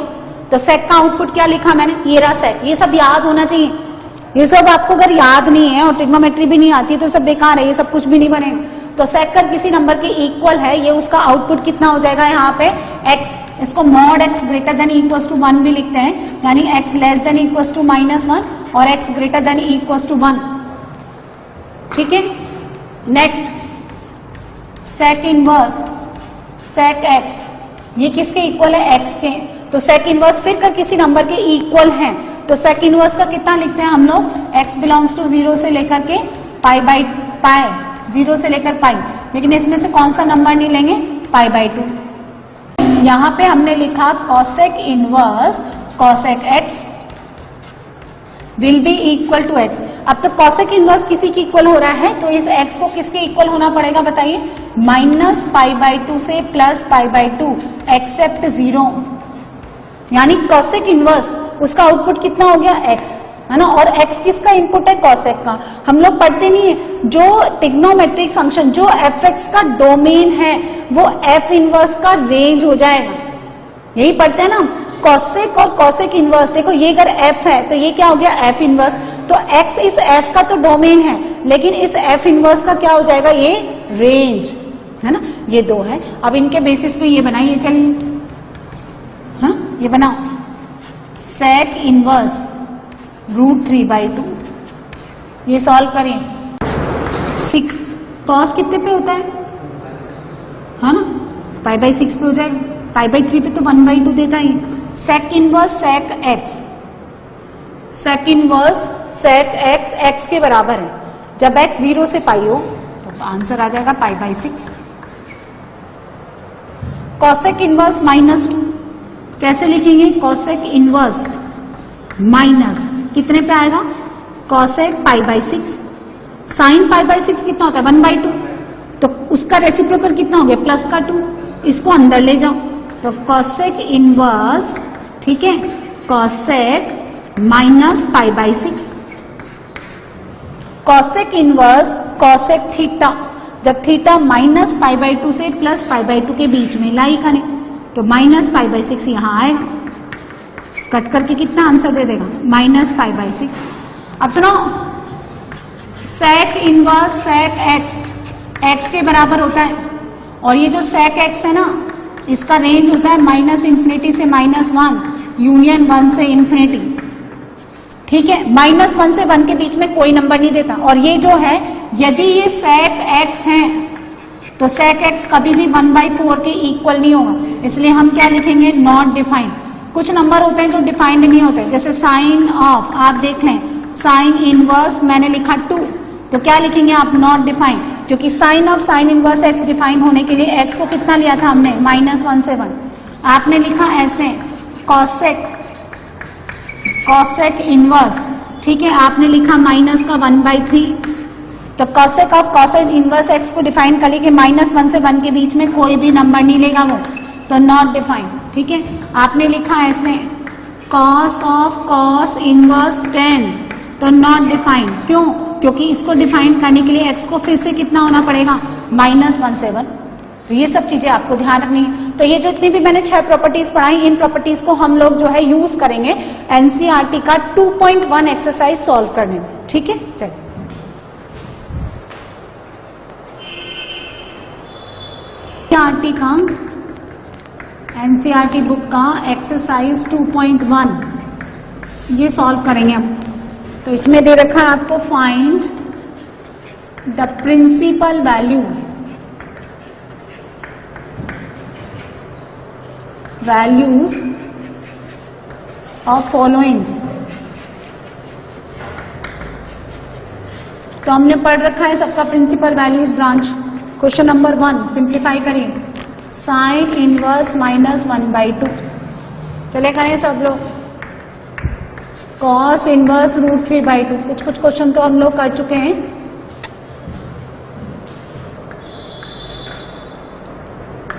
तो सेक का आउटपुट क्या लिखा मैंने, ये रहा सेक। ये सब याद होना चाहिए। ये सब आपको अगर याद नहीं है और ट्रिग्नोमेट्री भी नहीं आती तो सब बेकार है, ये सब कुछ भी नहीं बनेगा। तो सेक कर किसी नंबर के इक्वल है, ये उसका आउटपुट कितना हो जाएगा यहाँ पे एक्स। इसको mod x greater than equal to 1 भी लिखते हैं, यानी x less than equal to -1 और x greater than equal to 1। ठीक है, next sec inverse sec x, ये किसके इक्वल है, एक्स के। तो सेक इनवर्स फिर का किसी नंबर के इक्वल है, तो सेक इनवर्स का कितना लिखते हैं हम लोग, एक्स बिलोंग्स टू 0 से लेकर के पाई बाई पाई, 0 से लेकर पाई, लेकिन इसमें से कौन सा नंबर नहीं लेंगे, पाई बाई 2। यहां पे हमने लिखा cosec inverse cosec x will be equal to x. अब तो कॉसेक इनवर्स किसी की इक्वल हो रहा है, तो इस एक्स को किसके इक्वल होना पड़ेगा बताइए, -π/2 से +π/2 एक्सेप्ट 0, यानी कॉसेक इनवर्स उसका आउटपुट कितना हो गया, एक्स, है ना। और एक्स किसका इनपुट है, कॉसेक का। हम लोग पढ़ते नहीं है, जो ट्रिग्नोमेट्रिक फंक्शन जो एफ एक्स का डोमेन है वो एफ इनवर्स का रेंज हो जाएगा, यही पढ़ते हैं ना। कॉसेक और कॉसेक इनवर्स, देखो ये अगर एफ है तो ये क्या हो गया, एफ इनवर्स। तो एक्स इस एफ का तो डोमेन है, लेकिन इस एफ इनवर्स का क्या हो जाएगा, ये रेंज, है ना। ये दो है। अब इनके बेसिस पे ये बनाइए, चलिए, हाँ ये बनाओ, सेक इनवर्स √3/2, ये सॉल्व करें। 6 कॉस कितने पे होता है ना, π/6 पे हो जाएगा, π/3 पे तो 1/2 देता ही। Sec inverse sec x, sec inverse sec x x के बराबर है। जब एक्स 0 से पाई हो तो आंसर आ जाएगा π/6। कॉसेक इनवर्स -2 कैसे लिखेंगे, कॉसेक इनवर्स माइनस कितने पे आएगा, कॉसेक π/6। साइन π/6 कितना होता है, 1/2, तो उसका रेसिप्रोकल कितना हो गया, +2, इसको अंदर ले जाओ। तो कॉसेक इनवर्स, ठीक है, cosec -π/6, cosec inverse cosec theta, जब थीटा -π/2 से +π/2 के बीच में लाई करें तो -π/6 यहां आएगा, कट करके कितना आंसर दे देगा, -π/6। अब सुनो, sec inverse sec x x के बराबर होता है, और ये जो सेक एक्स है ना, इसका रेंज होता है -∞ से -1 यूनियन 1 से ∞। ठीक है, -1 से 1 के बीच में कोई नंबर नहीं देता। और ये जो है, यदि ये सेक एक्स है तो सेक एक्स कभी भी 1/4 के इक्वल नहीं होगा, इसलिए हम क्या लिखेंगे, नॉट डिफाइंड। कुछ नंबर होते हैं जो डिफाइंड नहीं होते, जैसे साइन ऑफ, आप देख लें, साइन इनवर्स मैंने लिखा 2, तो क्या लिखेंगे आप, नॉट डिफाइंड, क्योंकि sine of sine inverse x define होने के लिए एक्स को कितना लिया था हमने, -1 से 1। आपने लिखा ऐसे कॉसेक कॉसेक इनवर्स, ठीक है, आपने लिखा माइनस का 1/3, तो cosec of cosec inverse x को डिफाइन कर लीजिए, -1 से 1 के बीच में कोई भी नंबर नहीं लेगा वो, तो नॉट डिफाइंड। ठीक है, आपने लिखा ऐसे कॉस ऑफ कॉस इनवर्स 10, तो नॉट डिफाइंड। क्यों, क्योंकि इसको डिफाइन करने के लिए एक्स को फिर से कितना होना पड़ेगा, -1 से 1। तो ये सब चीजें आपको ध्यान रखनी है। तो ये जो इतनी भी मैंने 6 प्रॉपर्टीज पढ़ाई, इन प्रॉपर्टीज को हम लोग जो है यूज करेंगे एनसीईआरटी का 2.1 एक्सरसाइज सॉल्व करने में। ठीक है, चलिए एनसीईआरटी का एनसीईआरटी बुक का एक्सरसाइज 2.1 ये सॉल्व करेंगे हम। तो इसमें दे रखा है आपको, find the principal values of followings. तो हमने पढ़ रखा है सबका principal values branch. Question number 1 simplify करिए, साइन इनवर्स -1/2, चले करें सब लोग, कॉस इनवर्स √3/2, कुछ क्वेश्चन तो हम लोग कर चुके हैं।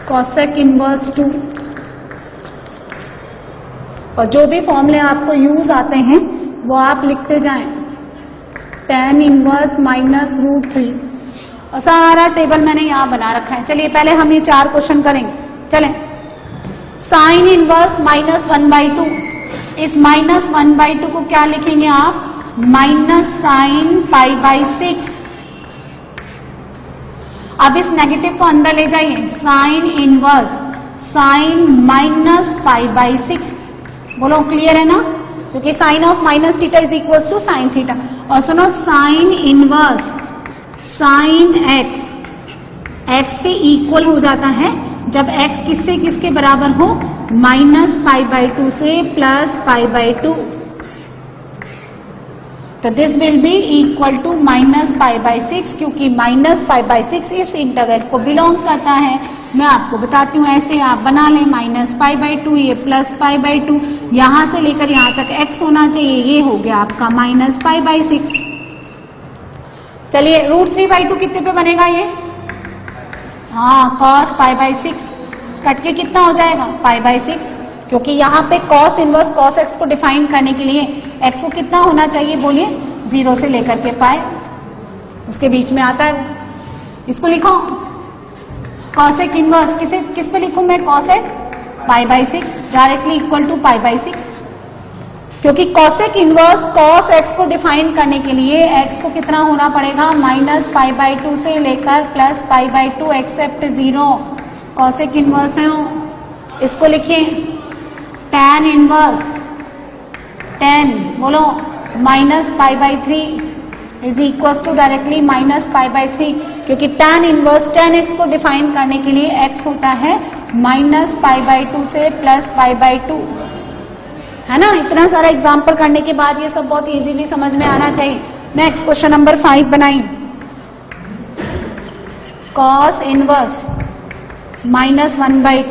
कॉसेक इनवर्स 2, और जो भी फॉर्मूले आपको यूज आते हैं वो आप लिखते जाएं। tan इनवर्स -√3, और सारा टेबल मैंने यहाँ बना रखा है। चलिए पहले हम ये 4 क्वेश्चन करेंगे। चलें, साइन इनवर्स -1/2, इस -1/2 को क्या लिखेंगे आप? Minus sine π/6। अब इस नेगेटिव को अंदर ले जाइए, साइन इनवर्स साइन -π/6। बोलो क्लियर है ना? क्योंकि sine of minus theta is equal to sine theta. और सुनो, sine inverse sine x, x के इक्वल हो जाता है जब एक्स किससे किसके बराबर हो? -π/2 से +π/2। तो this will be equal to -π/6, क्योंकि -π/6 इस इंटरवल को बिलोंग करता है। मैं आपको बताती हूँ, ऐसे आप बना लें, -π/2, ये +π/2, यहां से लेकर यहां तक x होना चाहिए, ये हो गया आपका -π/6। चलिए √3/2 कितने पे बनेगा ये? हाँ, cos π/6 कट के कितना हो जाएगा? π/6, क्योंकि यहाँ पे cos इनवर्स cos x को डिफाइन करने के लिए x को कितना होना चाहिए? बोलिए, 0 से लेकर के पाए, उसके बीच में आता है। इसको लिखो cosec इनवर्स, किस पे लिखूं मैं? cosec π/6 डायरेक्टली इक्वल टू π/6, क्योंकि cosec इनवर्स cos x को डिफाइन करने के लिए x को कितना होना पड़ेगा? -π/2 से लेकर +π/2 एक्सेप्ट 0। cosec इनवर्स है, इसको लिखिए tan इनवर्स, tan बोलो -π/3 इज इक्वल टू डायरेक्टली -π/3, क्योंकि tan इनवर्स tan x को डिफाइन करने के लिए x होता है -π/2 से +π/2, है ना? इतना सारा एग्जाम्पल करने के बाद ये सब बहुत इजीली समझ में आना चाहिए। नेक्स्ट क्वेश्चन नंबर 5 बनाइए। cos इनवर्स -1/2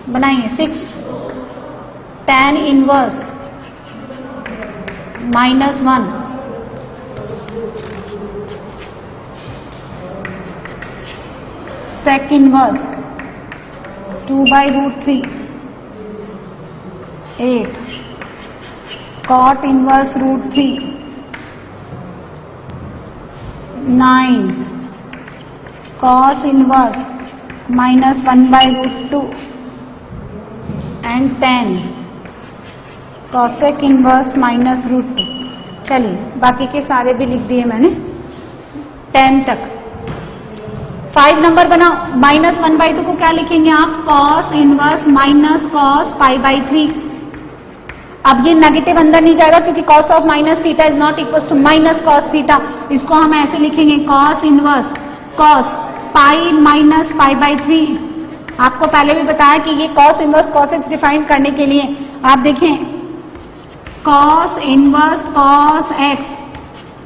बनाइए। 6 tan inverse -1 sec inverse 2/√3 8 cot inverse √3 9 cos inverse -1/√2 and 10 cosec inverse -√2। चलिए बाकी के सारे भी लिख दिए मैंने 10 तक। 5 नंबर बनाओ। -1/2 को क्या लिखेंगे आप? cos inverse -cos π/3। अब ये नेगेटिव अंदर नहीं जाएगा, क्योंकि cos of minus theta is not equal to -cos theta. इसको हम ऐसे लिखेंगे cos इनवर्स cos π -π/3। आपको पहले भी बताया कि ये cos inverse cos x define करने के लिए आप देखें, cos inverse cos x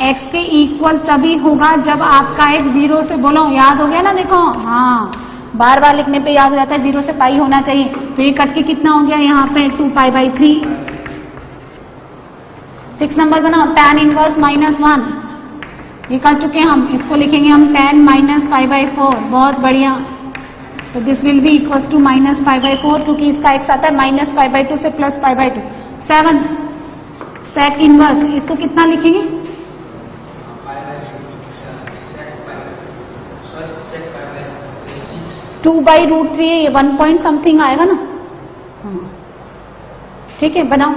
x के इक्वल तभी होगा जब आपका x 0 से, बोलो याद हो गया ना? देखो, हाँ, बार बार लिखने पे याद हो जाता है, 0 से पाई होना चाहिए। तो ये कट के कितना हो गया यहाँ पे? 2π/3। 6 नंबर बनाओ। tan इनवर्स -1, ये कर चुके हैं हम, इसको लिखेंगे हम tan -π/4। बहुत बढ़िया। तो this will be equal to -π/4, क्योंकि इसका x आता है -π/2 से +π/2। 7 sec इनवर्स, इसको कितना लिखेंगे? 2/√3, ये 1 पॉइंट समथिंग आएगा ना? ठीक है, बनाओ।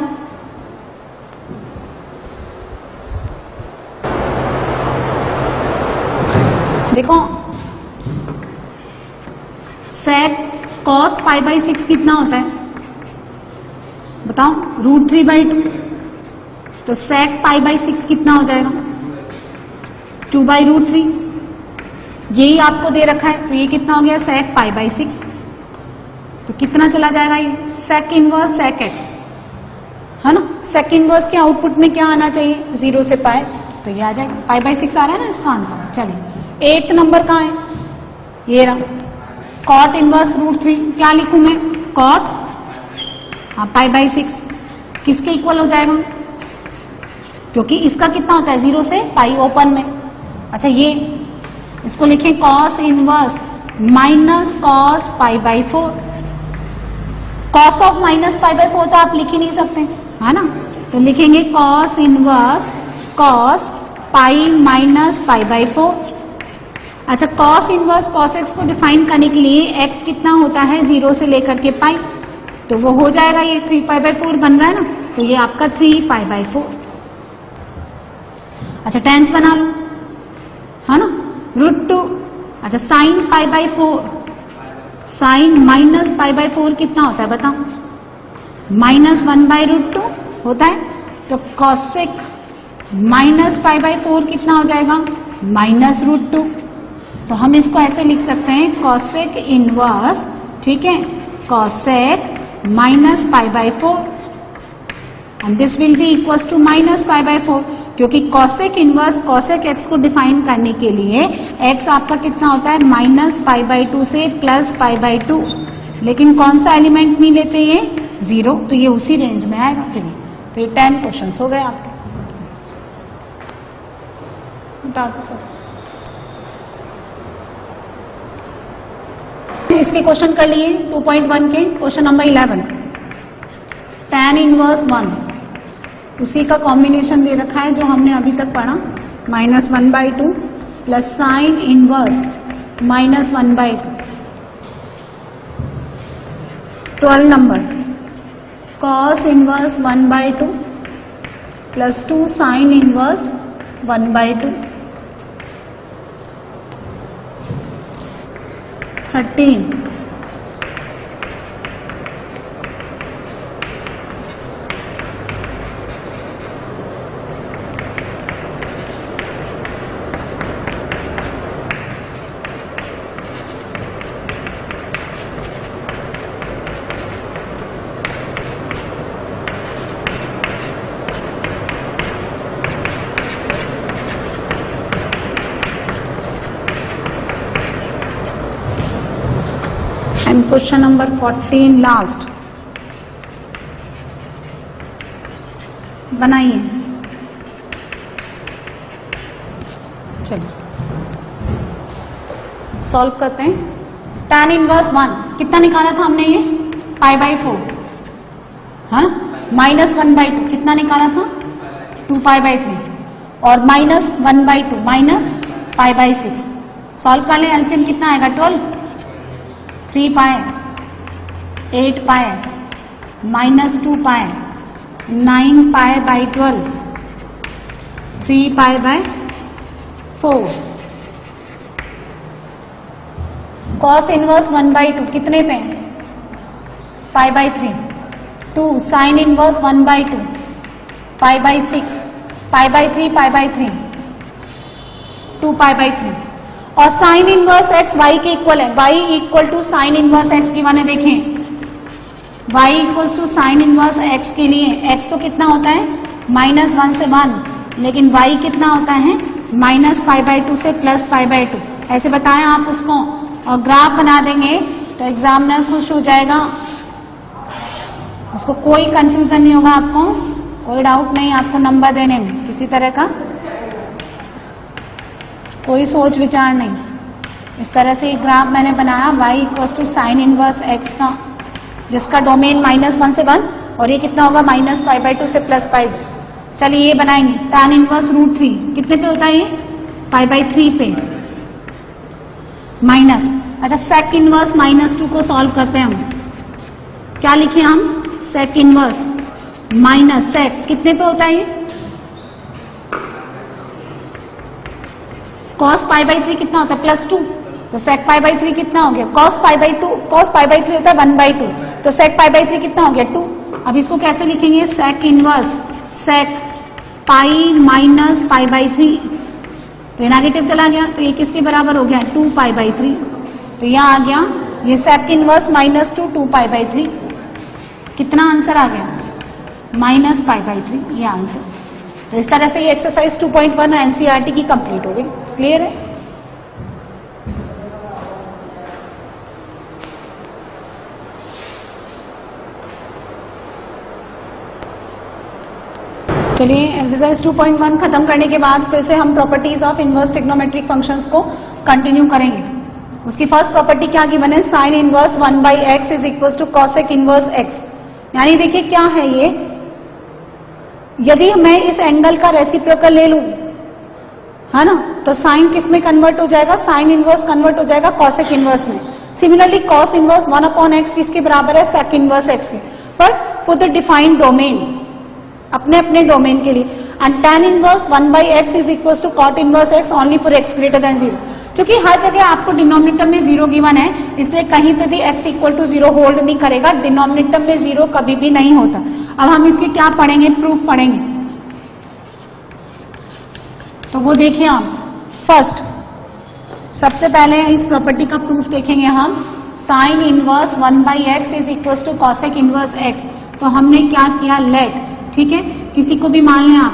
देखो sec cos π/6 कितना होता है बताओ? √3/2। तो sec π/6 कितना हो जाएगा? 2/√3। यही आपको दे रखा है, तो ये कितना हो गया? sec π/6। तो कितना चला जाएगा ये? sec इनवर्स sec x, है ना? sec इनवर्स के आउटपुट में क्या आना चाहिए? 0 से पाए, तो ये आ जाएगा π/6 आ रहा है ना इसका आंसर। चलिए 8 नंबर कहाँ है? ये रहा। cot इनवर्स √3, क्या लिखूं मैं? cot π/6 किसके इक्वल हो जाएगा? क्योंकि इसका कितना होता है? 0 से पाई ओपन में। अच्छा, ये इसको लिखें cos inverse -cos π/4। cos of -π/4 तो आप लिख ही नहीं सकते, है ना? तो लिखेंगे cos इनवर्स cos π -π/4। अच्छा, कॉस इनवर्स कॉस एक्स को डिफाइन करने के लिए एक्स कितना होता है 0 से लेकर के पाई, तो वो हो जाएगा, ये 3π/4 बन रहा है ना, तो ये आपका 3π/4। अच्छा, 10th बना लो, है ना, √2। अच्छा, साइन π/4, साइन माइनस π/4 कितना होता है बताओ, -1/√2 होता है, तो कॉसेक माइनस π/4 कितना हो जाएगा, -√2। तो हम इसको ऐसे लिख सकते हैं, कॉसेक इनवर्स, ठीक है, cosec minus π/4 and this will be equals to -π/4, क्योंकि कॉसेक इनवर्स कॉसेक एक्स को डिफाइन करने के लिए एक्स आपका कितना होता है, -π/2 से +π/2, लेकिन कौन सा एलिमेंट नहीं लेते ये 0, तो ये उसी रेंज में आएगा। फिर तो ये 10 क्वेश्चन हो गए आपके। इसके क्वेश्चन कर लिए 2.1 के। क्वेश्चन नंबर 11, tan इनवर्स 1, उसी का कॉम्बिनेशन दे रखा है जो हमने अभी तक पढ़ा, -1/2 plus sign inverse -1/2। 12 number, cos inverse 1/2 plus 2 sign inverse 1/2। 13, and question number 14 last, बनाइए। चलो सॉल्व करते हैं। tan इनवर्स 1 कितना निकाला था हमने, ये π/4, हाँ, -1/2 कितना निकाला था, 2π/3, और -1/2 -π/6। सॉल्व कर ले, एलसीएम कितना आएगा, 12, 3π, 8π, -2π, 9π/12, 3π/4। cos इनवर्स 1/2 कितने पे, π/3, 2 साइन इनवर्स 1/2, π/6, π/3, π/3, 2π/3। और साइन इनवर्स एक्स वाई के इक्वल है, y equal to sine inverse x की माने देखें, y equals to sine inverse x के लिए एक्स तो कितना होता है, -1 से 1, लेकिन वाई कितना होता है, -π/2 से +π/2। ऐसे बताएं आप उसको, और ग्राफ बना देंगे तो एग्जामिनर खुश हो जाएगा, उसको कोई कंफ्यूजन नहीं होगा, आपको कोई डाउट नहीं, आपको नंबर देने में किसी तरह का कोई सोच विचार नहीं। इस तरह से एक ग्राफ मैंने बनाया, y equals to sine inverse x का, जिसका डोमेन -1 से 1, और ये कितना होगा, -π/2 से +π/2। चलिए ये बनाएंगे। tan इनवर्स √3 कितने पे होता है, ये π/3 पे, माइनस। अच्छा, sec इनवर्स -2 को सॉल्व करते हैं हम, क्या लिखे हम, sec इनवर्स माइनस sec कितने पे होता है, ये cos π/3 कितना होता है, +2, तो sec π/3 कितना हो गया, cos π/3 होता है 1/2, तो sec π/3 कितना हो गया, 2। अब इसको कैसे लिखेंगे, sec inverse sec pi minus π/3, तो ये नेगेटिव चला गया, तो ये किसके बराबर हो गया, 2π/3। तो यहाँ आ गया ये sec इनवर्स -2 2π/3, कितना आंसर आ गया, -π/3, ये आंसर। तो इस तरह से ये एक्सरसाइज 2.1 एनसीईआरटी की कंप्लीट हो गई। क्लियर है। चलिए एक्सरसाइज 2.1 खत्म करने के बाद फिर से हम properties of inverse trigonometric functions को कंटिन्यू करेंगे। उसकी फर्स्ट प्रॉपर्टी क्या की बने, sine inverse 1/x is equal to cosec inverse x। यानी देखिए क्या है ये, यदि मैं इस एंगल का रेसिप्रोकल ले लूं है ना, तो साइन किस में कन्वर्ट हो जाएगा, साइन इनवर्स कन्वर्ट हो जाएगा कॉसेक इनवर्स में। सिमिलरली कॉस इनवर्स 1/x किसके बराबर है, सेक इनवर्स x के, पर फॉर द डिफाइंड डोमेन, अपने अपने डोमेन के लिए। And tan inverse 1/x is equal to cot inverse x only for x greater than 0। क्योंकि हर जगह आपको डिनोमिनेटर में 0 गिवन है, इसलिए कहीं पे भी x इक्वल टू 0 होल्ड नहीं करेगा, डिनोमिनेटर में 0 कभी भी नहीं होता। अब हम इसके क्या पढ़ेंगे, प्रूफ पढ़ेंगे। तो वो देखिए आप, फर्स्ट सबसे पहले इस प्रॉपर्टी का प्रूफ देखेंगे हम, sine inverse 1/x is equal to cosec inverse x। तो हमने क्या किया, लेट, ठीक है, किसी को भी मान लें आप,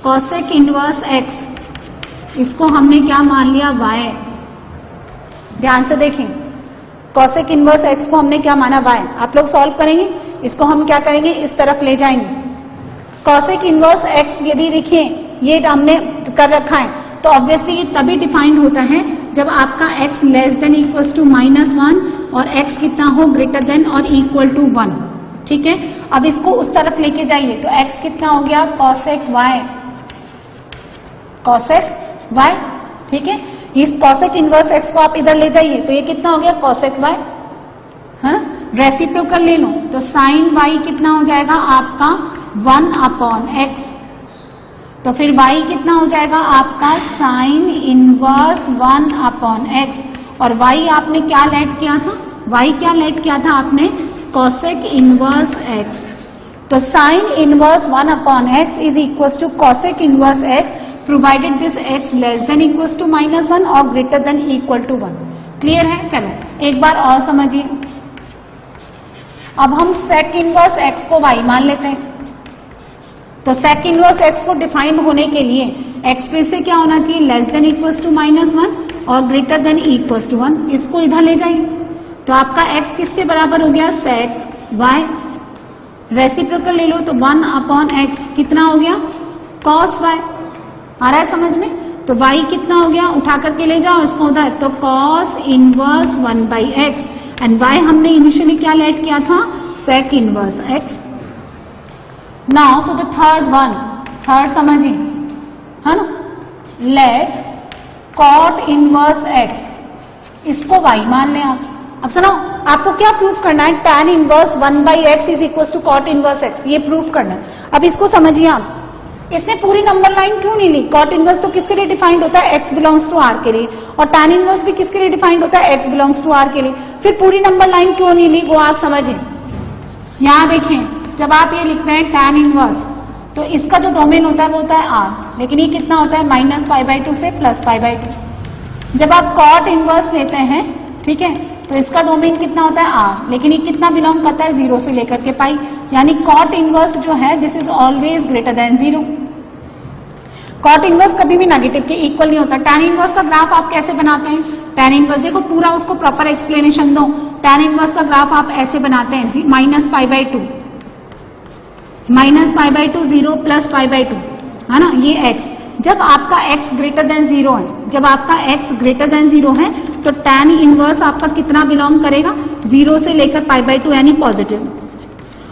कॉसेक इनवर्स x, इसको हमने क्या मान लिया, y। ध्यान से देखें, कॉसेक इनवर्स x को हमने क्या माना, y। आप लोग सॉल्व करेंगे, इसको हम क्या करेंगे, इस तरफ ले जाएंगे। कॉसेक इनवर्स x यदि देखिए ये हमने कर रखा है, तो ऑब्वियसली ये तभी डिफाइंड होता है जब आपका x less than equal to -1 और x कितना हो, ग्रेटर देन और इक्वल टू 1, ठीक है। अब इसको उस तरफ लेके जाइए, तो x कितना हो गया, कॉसेक y, कॉसेक y, ठीक है। इस कॉसेक इनवर्स x को आप इधर ले जाइए, तो ये कितना हो गया, कॉसेक y, है ना। रेसिप्रोकल ले लो, तो साइन y कितना हो जाएगा आपका 1/x, तो फिर y कितना हो जाएगा आपका साइन इनवर्स 1/x, और y आपने क्या लेट किया था, y क्या लेट किया था आपने, कॉसेक इनवर्स x। तो sign inverse 1/x is equal to cosec inverse x provided this x less than equal to -1 और greater than equal to 1। Clear है, चलो एक बार और समझिए। अब हम सेक इनवर्स x को y मान लेते हैं, तो सेक इनवर्स x को डिफाइन होने के लिए x पे से क्या होना चाहिए, लेस देन इक्वल टू -1 और ग्रेटर देन इक्वल टू 1। इसको इधर ले जाइए, तो आपका x किसके बराबर हो गया, सेक y। रेसिप्रोकल ले लो, तो 1/x कितना हो गया, कॉस y। आ रहा है समझ में, तो y कितना हो गया, उठा करके ले जाओ इसको उधर, तो cos inverse 1/x, and y हमने इनिशियली क्या लेट किया था, sec inverse x। Now for the third one, third समझिए, है ना, लेट कॉट इनवर्स x, इसको y मान लें आप। अब सुनो, आपको क्या प्रूफ करना है, tan inverse 1/x is equal to cot inverse x, ये प्रूफ करना है। अब इसको समझिए आप, इसने पूरी नंबर लाइन क्यों नहीं ली, कॉट इनवर्स तो किसके लिए डिफाइंड होता है, x बिलोंग्स टू r के लिए, और tan इनवर्स भी किसके लिए डिफाइंड होता है, x बिलोंग्स टू r के लिए। फिर पूरी नंबर लाइन क्यों नहीं ली, वो आप समझें। यहां देखें, जब आप ये लिखते हैं tan इनवर्स, तो इसका जो डोमेन होता है वो होता है r, लेकिन ये कितना होता है, -π/2 से +π/2। जब आप कॉट इनवर्स लेते हैं, ठीक है, तो इसका डोमेन कितना होता है r, लेकिन ये कितना बिलोंग करता है, 0 से लेकर के पाई, यानी कॉट इनवर्स जो है this is always greater than 0। Cot inverse कभी भी नेगेटिव के इक्वल नहीं होता। tan इनवर्स का ग्राफ आप कैसे बनाते हैं, tan इनवर्स देखो, पूरा उसको प्रॉपर एक्सप्लेनेशन दो। tan इनवर्स का ग्राफ आप ऐसे बनाते हैं, -π/2, -π/2 0 +π/2, है ना, ये x। जब आपका x ग्रेटर देन 0 है, जब आपका x ग्रेटर देन 0 है, तो tan इनवर्स आपका कितना बिलोंग करेगा, 0 से लेकर π/2 यानी पॉजिटिव।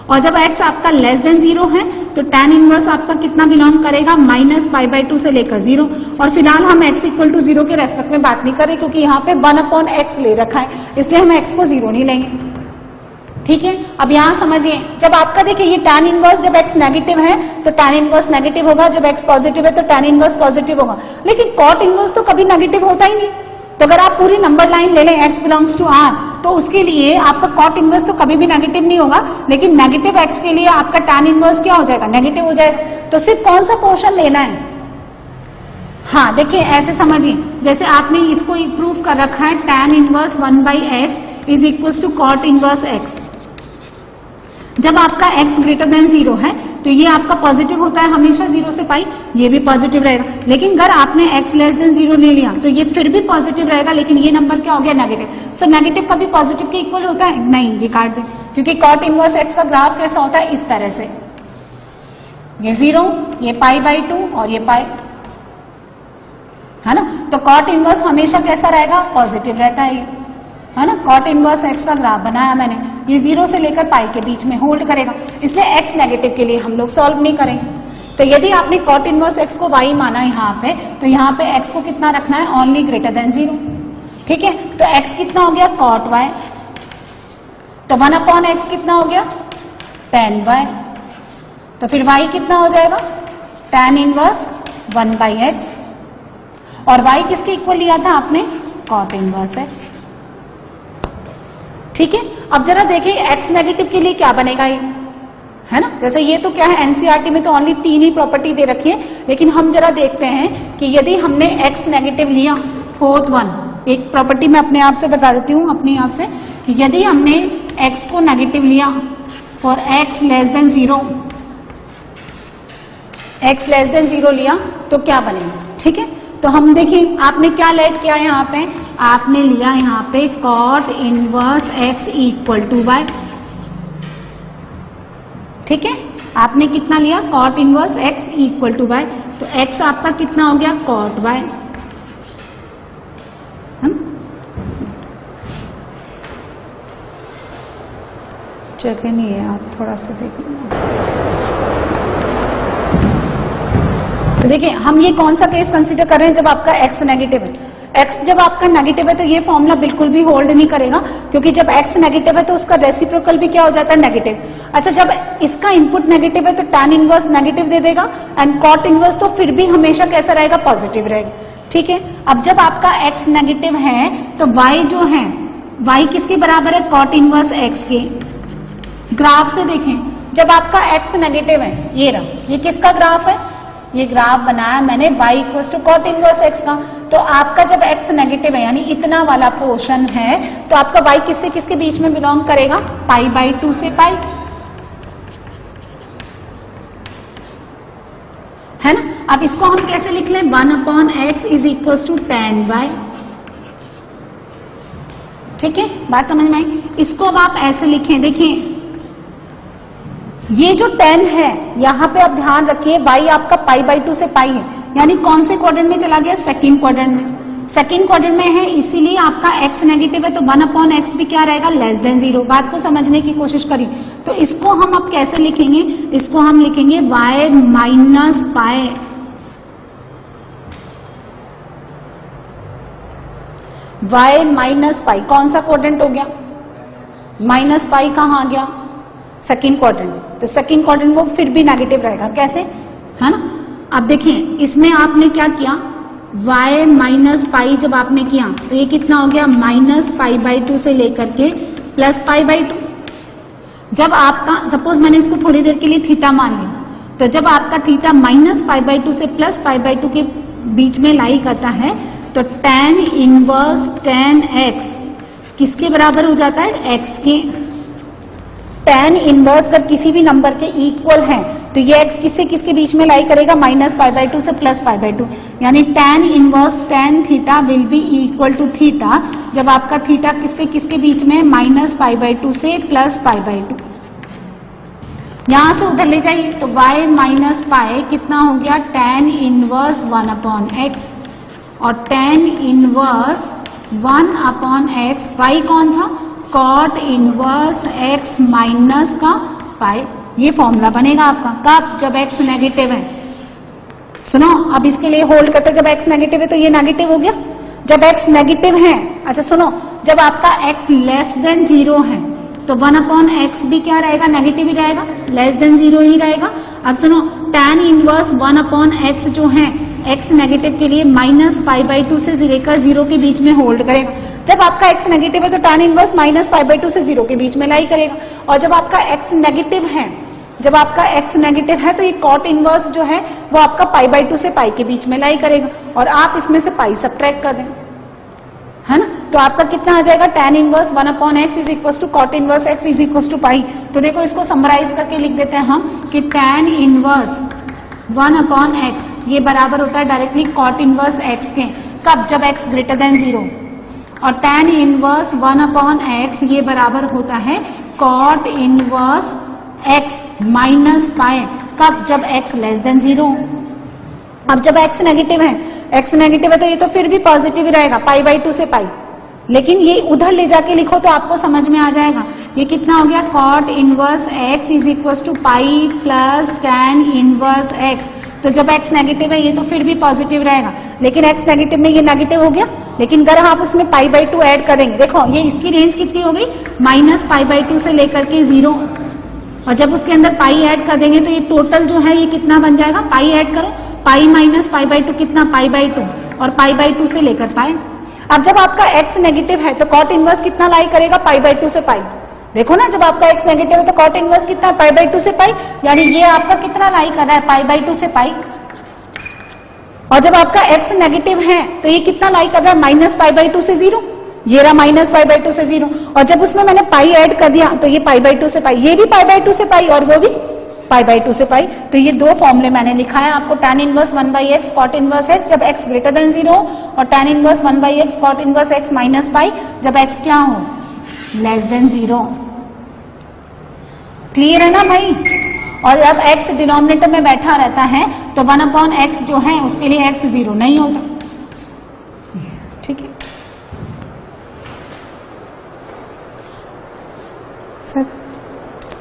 और जब x आपका लेस देन 0 है, तो tan इनवर्स आपका कितना बिलोंग करेगा, -π/2 से लेकर 0। और फिलहाल हम x इक्वल टू 0 के रेस्पेक्ट में बात नहीं कर रहे, क्योंकि यहाँ पे 1/x ले रखा है, इसलिए हम x को 0 नहीं लेंगे, ठीक है। अब यहां समझिए, जब आपका देखिए ये tan इनवर्स, जब x नेगेटिव है तो tan इनवर्स नेगेटिव होगा, जब x पॉजिटिव है तो tan इनवर्स पॉजिटिव होगा, लेकिन कॉट इनवर्स तो कभी नेगेटिव होता ही नहीं। तो अगर आप पूरी नंबर लाइन ले लें x बिलोंग्स टू r, तो उसके लिए आपका कॉट इनवर्स तो कभी भी नेगेटिव नहीं होगा, लेकिन नेगेटिव x के लिए आपका tan इनवर्स क्या हो जाएगा, नेगेटिव हो जाएगा। तो सिर्फ कौन सा पोर्शन लेना है, हाँ देखिए ऐसे समझिए, जैसे आपने इसको प्रूफ कर रखा है, tan inverse 1/x is equal to cot inverse x। जब आपका x ग्रेटर देन 0 है, तो ये आपका पॉजिटिव होता है हमेशा, 0 से पाई, ये भी पॉजिटिव रहेगा। लेकिन अगर आपने x लेस देन 0 ले लिया, तो ये फिर भी पॉजिटिव रहेगा, लेकिन ये नंबर क्या हो गया, नेगेटिव। सो नेगेटिव कभी पॉजिटिव के इक्वल होता है नहीं, ये काट दे, क्योंकि कॉट इनवर्स x का ग्राफ कैसा होता है, इस तरह से, ये 0, ये π/2 और ये पाई, है ना। तो कॉट इनवर्स हमेशा कैसा रहेगा, पॉजिटिव रहता है ना। कॉट इनवर्स x का ग्राफ बनाया मैंने, ये 0 से लेकर पाई के बीच में होल्ड करेगा, इसलिए x नेगेटिव के लिए हम लोग सॉल्व नहीं करेंगे। तो यदि आपने कॉट इनवर्स x को y माना यहाँ पे, तो यहाँ पे x को कितना रखना है, ओनली ग्रेटर देन 0। ठीक है, तो x कितना हो गया, कॉट y, तो 1/x कितना हो गया, tan y, तो फिर y कितना हो जाएगा, tan इनवर्स 1/x, और y किसके इक्वल लिया था आपने, कॉट इनवर्स x। ठीक है, अब जरा देखिए x नेगेटिव के लिए क्या बनेगा ये, है ना। जैसे ये तो क्या है, एनसीईआरटी में तो ओनली 3 ही प्रॉपर्टी दे रखी है, लेकिन हम जरा देखते हैं कि यदि हमने x नेगेटिव लिया, फोर्थ वन, एक प्रॉपर्टी मैं अपने आप से बता देती हूं, अपने आप से, कि यदि हमने x को नेगेटिव लिया for x less then 0, x less then 0 लिया तो क्या बनेगा। ठीक है, तो हम देखिए आपने क्या लेट किया यहाँ पे, आपने लिया यहाँ पे cot inverse x equal to y। ठीक है, आपने कितना लिया, cot inverse x equal to y, तो x आपका कितना हो गया, कॉट y। जगह नहीं है, आप थोड़ा सा देखिए। तो देखिए हम ये कौन सा केस कंसीडर कर रहे हैं, जब आपका x नेगेटिव है। x जब आपका नेगेटिव है तो ये फॉर्मूला बिल्कुल भी होल्ड नहीं करेगा, क्योंकि जब x नेगेटिव है तो उसका रेसिप्रोकल भी क्या हो जाता है, नेगेटिव। अच्छा, जब इसका इनपुट नेगेटिव है तो tan इनवर्स नेगेटिव दे देगा, एंड कॉट इनवर्स तो फिर भी हमेशा कैसा रहेगा, पॉजिटिव रहेगा। ठीक है, अब जब आपका x नेगेटिव है तो y जो है, y किसके बराबर है, कॉट इनवर्स x के। ग्राफ से देखें, जब आपका x नेगेटिव है, ये रहा, ये किसका ग्राफ है, ये ग्राफ बनाया मैंने y equal to cot inverse x का। तो आपका जब x नेगेटिव है, यानी इतना वाला पोर्शन है, तो आपका y किससे किसके बीच में बिलोंग करेगा, π/2 से π, है ना। अब इसको हम कैसे लिख लें, 1/x is equal to tan y। ठीक है, बात समझ में आई। इसको अब आप ऐसे लिखें, देखिए ये जो 10 है, यहाँ पे आप ध्यान रखिए y आपका π/2 से π है, यानी कौन से क्वाड्रेंट में चला गया, सेकंड क्वाड्रेंट में। सेकंड क्वाड्रेंट में है, इसीलिए आपका x नेगेटिव है, तो 1/x भी क्या रहेगा, लेस देन 0। बात को समझने की कोशिश करिए। तो इसको हम अब कैसे लिखेंगे, इसको हम लिखेंगे y माइनस पाए, y माइनस पाई, कौन सा क्वाड्रेंट हो गया, माइनस पाई कहाँ आ गया, सेकंड क्वाड्रेंट। तो सेकंड क्वाड्रेंट वो फिर भी नेगेटिव रहेगा, कैसे, है ना। अब देखिए इसमें आपने क्या किया, y माइनस पाई जब आपने किया तो ये कितना हो गया, माइनस π/2 से लेकर के प्लस π/2। जब आपका, सपोज मैंने इसको थोड़ी देर के लिए थीटा मान लिया, तो जब आपका थीटा माइनस π/2 से प्लस π/2 के बीच में लाई करता है, तो tan इनवर्स tan x किसके बराबर हो जाता है, x के। tan इनवर्स अगर किसी भी नंबर के इक्वल है तो ये x किससे किसके बीच में लाई करेगा, माइनस π/2 से प्लस π/2, यानी tan inverse tan theta will be equal to theta, जब आपका थीटा किससे किसके बीच में, माइनस π/2 से प्लस π/2। यहां से उधर ले जाइए, तो y माइनस पाए कितना हो गया, tan इनवर्स 1/x, और tan इनवर्स 1/x, y कौन था, कॉट इनवर्स x माइनस का पाई। ये फॉर्मूला बनेगा आपका, कब, जब x नेगेटिव है। सुनो, अब इसके लिए होल्ड करते, जब x नेगेटिव है तो ये नेगेटिव हो गया, जब x नेगेटिव है। अच्छा सुनो, जब आपका x लेस देन 0 है तो 1/x भी क्या रहेगा, नेगेटिव ही रहेगा, लेस देन 0 ही रहेगा। अब सुनो, tan इनवर्स 1/x जो है, x नेगेटिव के लिए माइनस π/2 से लेकर 0 के बीच में होल्ड करेगा। जब आपका x नेगेटिव है तो tan इनवर्स माइनस π/2 से 0 के बीच में लाई करेगा, और जब आपका x नेगेटिव है, जब आपका x नेगेटिव है तो ये कॉट इनवर्स जो है वो आपका π/2 से π के बीच में लाई करेगा, और आप इसमें से पाई सब्ट्रैक्ट कर दें, है ना। तो आपका कितना आ जाएगा, tan inverse 1/x is equal to cot inverse x is equal to pi. तो देखो इसको समराइज करके लिख देते हैं हम कि tan इनवर्स 1/x ये बराबर होता है डायरेक्टली कॉट इनवर्स x के, कब, जब x ग्रेटर देन 0, और tan इनवर्स 1/x ये बराबर होता है कॉट इनवर्स x माइनस पाए, कब, जब x लेस देन 0। अब जब x नेगेटिव है, x नेगेटिव है तो ये तो फिर भी पॉजिटिव ही रहेगा, π/2 से π, लेकिन ये उधर ले जाके लिखो तो आपको समझ में आ जाएगा। ये कितना हो गया, cot inverse x is equal to pi plus tan inverse x. तो जब x नेगेटिव है ये तो फिर भी पॉजिटिव रहेगा, लेकिन x नेगेटिव में ये नेगेटिव हो गया। लेकिन अगर आप उसमें π/2 ऐड करेंगे, देखो ये इसकी रेंज कितनी हो गई, -π/2 से लेकर के 0, और जब उसके अंदर पाई ऐड कर देंगे तो ये टोटल जो है ये कितना बन जाएगा, पाई ऐड करो, पाई माइनस π/2 कितना, π/2, और π/2 से लेकर पाई। अब जब आपका x नेगेटिव है तो कॉट इनवर्स कितना लाई करेगा, π/2 से पाई। देखो ना, जब आपका x नेगेटिव है तो कॉट इनवर्स कितना, π/2 से पाई, यानी ये आपका कितना लाई कर रहा है, π/2 से पाई। और जब आपका x नेगेटिव है तो ये कितना लाई कर रहा है, -π/2 से 0, ये रहा -π/2 से 0। और जब उसमें मैंने पाई ऐड कर दिया तो ये π/2 से पाई, ये भी π/2 से पाई और वो भी π/2 से पाई। तो ये दो फॉर्मूले मैंने लिखा है आपको, tan inverse 1/x cot inverse x जब x ग्रेटर देन 0, और tan inverse 1/x cot inverse x minus pi जब x क्या हो, लेस देन 0। क्लियर है ना भाई। और जब x डिनोमिनेटर में बैठा रहता है तो 1/x जो है उसके लिए x 0 नहीं होता, ठीक है सर,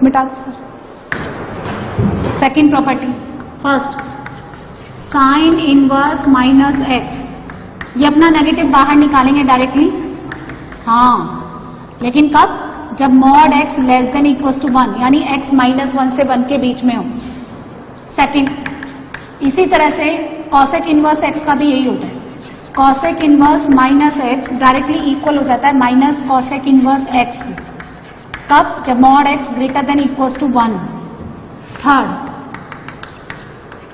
मिटा दो sir. Second property, first sine inverse minus x, ये अपना नेगेटिव बाहर निकालेंगे डायरेक्टली, हाँ, लेकिन कब, जब mod x less than equal to 1, यानी x -1 से 1 के बीच में हो। सेकेंड, इसी तरह से कॉसेक इनवर्स x का भी यही होता है, cosec inverse minus x directly equal हो जाता है माइनस कॉसेक इनवर्स x, कब, जब mod x greater than equal to 1। Third,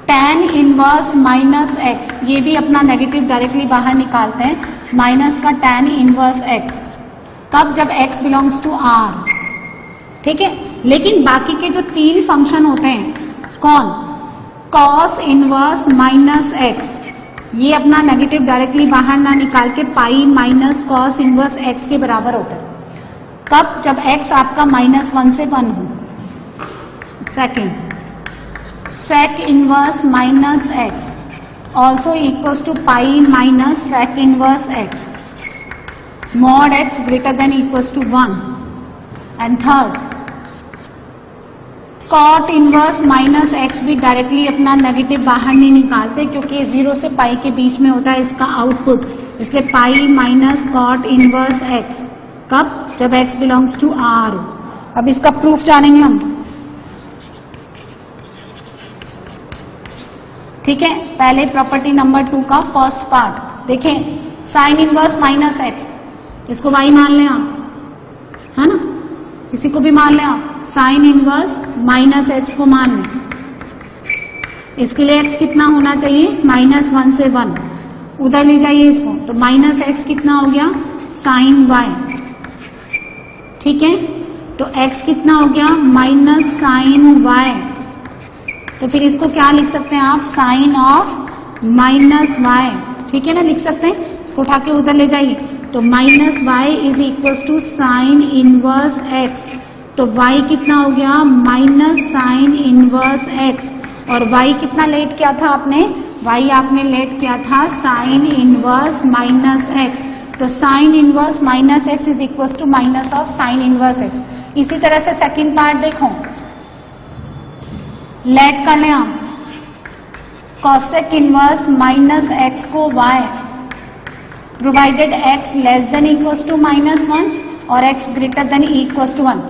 tan inverse minus x, ये भी अपना नेगेटिव डायरेक्टली बाहर निकालते हैं, माइनस का tan इनवर्स x, कब, जब x बिलोंग्स टू r, ठीक है। लेकिन बाकी के जो तीन फंक्शन होते हैं, कौन, cos इनवर्स माइनस एक्स, ये अपना नेगेटिव डायरेक्टली बाहर ना निकाल के pi minus cos inverse x के बराबर होता है, कब, जब x आपका -1 से 1 हो। Second, sec inverse minus x also equals to pi minus sec inverse x, mod x greater than equals to 1। And third, cot inverse minus x भी डायरेक्टली अपना नेगेटिव बाहर नहीं निकालते क्योंकि 0 से पाई के बीच में होता है इसका आउटपुट, इसलिए pi minus cot inverse x, कब, जब x बिलोंग्स टू r। अब इसका प्रूफ जानेंगे हम, ठीक है। पहले प्रॉपर्टी नंबर 2 का फर्स्ट पार्ट देखें, साइन इनवर्स माइनस एक्स, इसको y मान लें आप, है ना, इसी को भी मान लें आप, साइन इनवर्स माइनस एक्स को मान लें। इसके लिए x कितना होना चाहिए, -1 से 1, उधर ले जाइए इसको, तो -x कितना हो गया, साइन y, ठीक है। तो x कितना हो गया, माइनस साइन y, तो फिर इसको क्या लिख सकते हैं आप, साइन ऑफ माइनस y, ठीक है ना, लिख सकते हैं। इसको उठा के उधर ले जाइए, तो -y is equal to sine inverse x, तो y कितना हो गया, माइनस साइन इनवर्स x, और y कितना लेट किया था आपने, y आपने लेट किया था साइन इनवर्स माइनस x, तो sine inverse minus x is equal to minus of sine inverse x। इसी तरह से सेकंड पार्ट देखो, लेट कर लें आप, कॉसेक इनवर्स माइनस एक्स को y, provided x less than equals to -1 और x greater than equals to 1।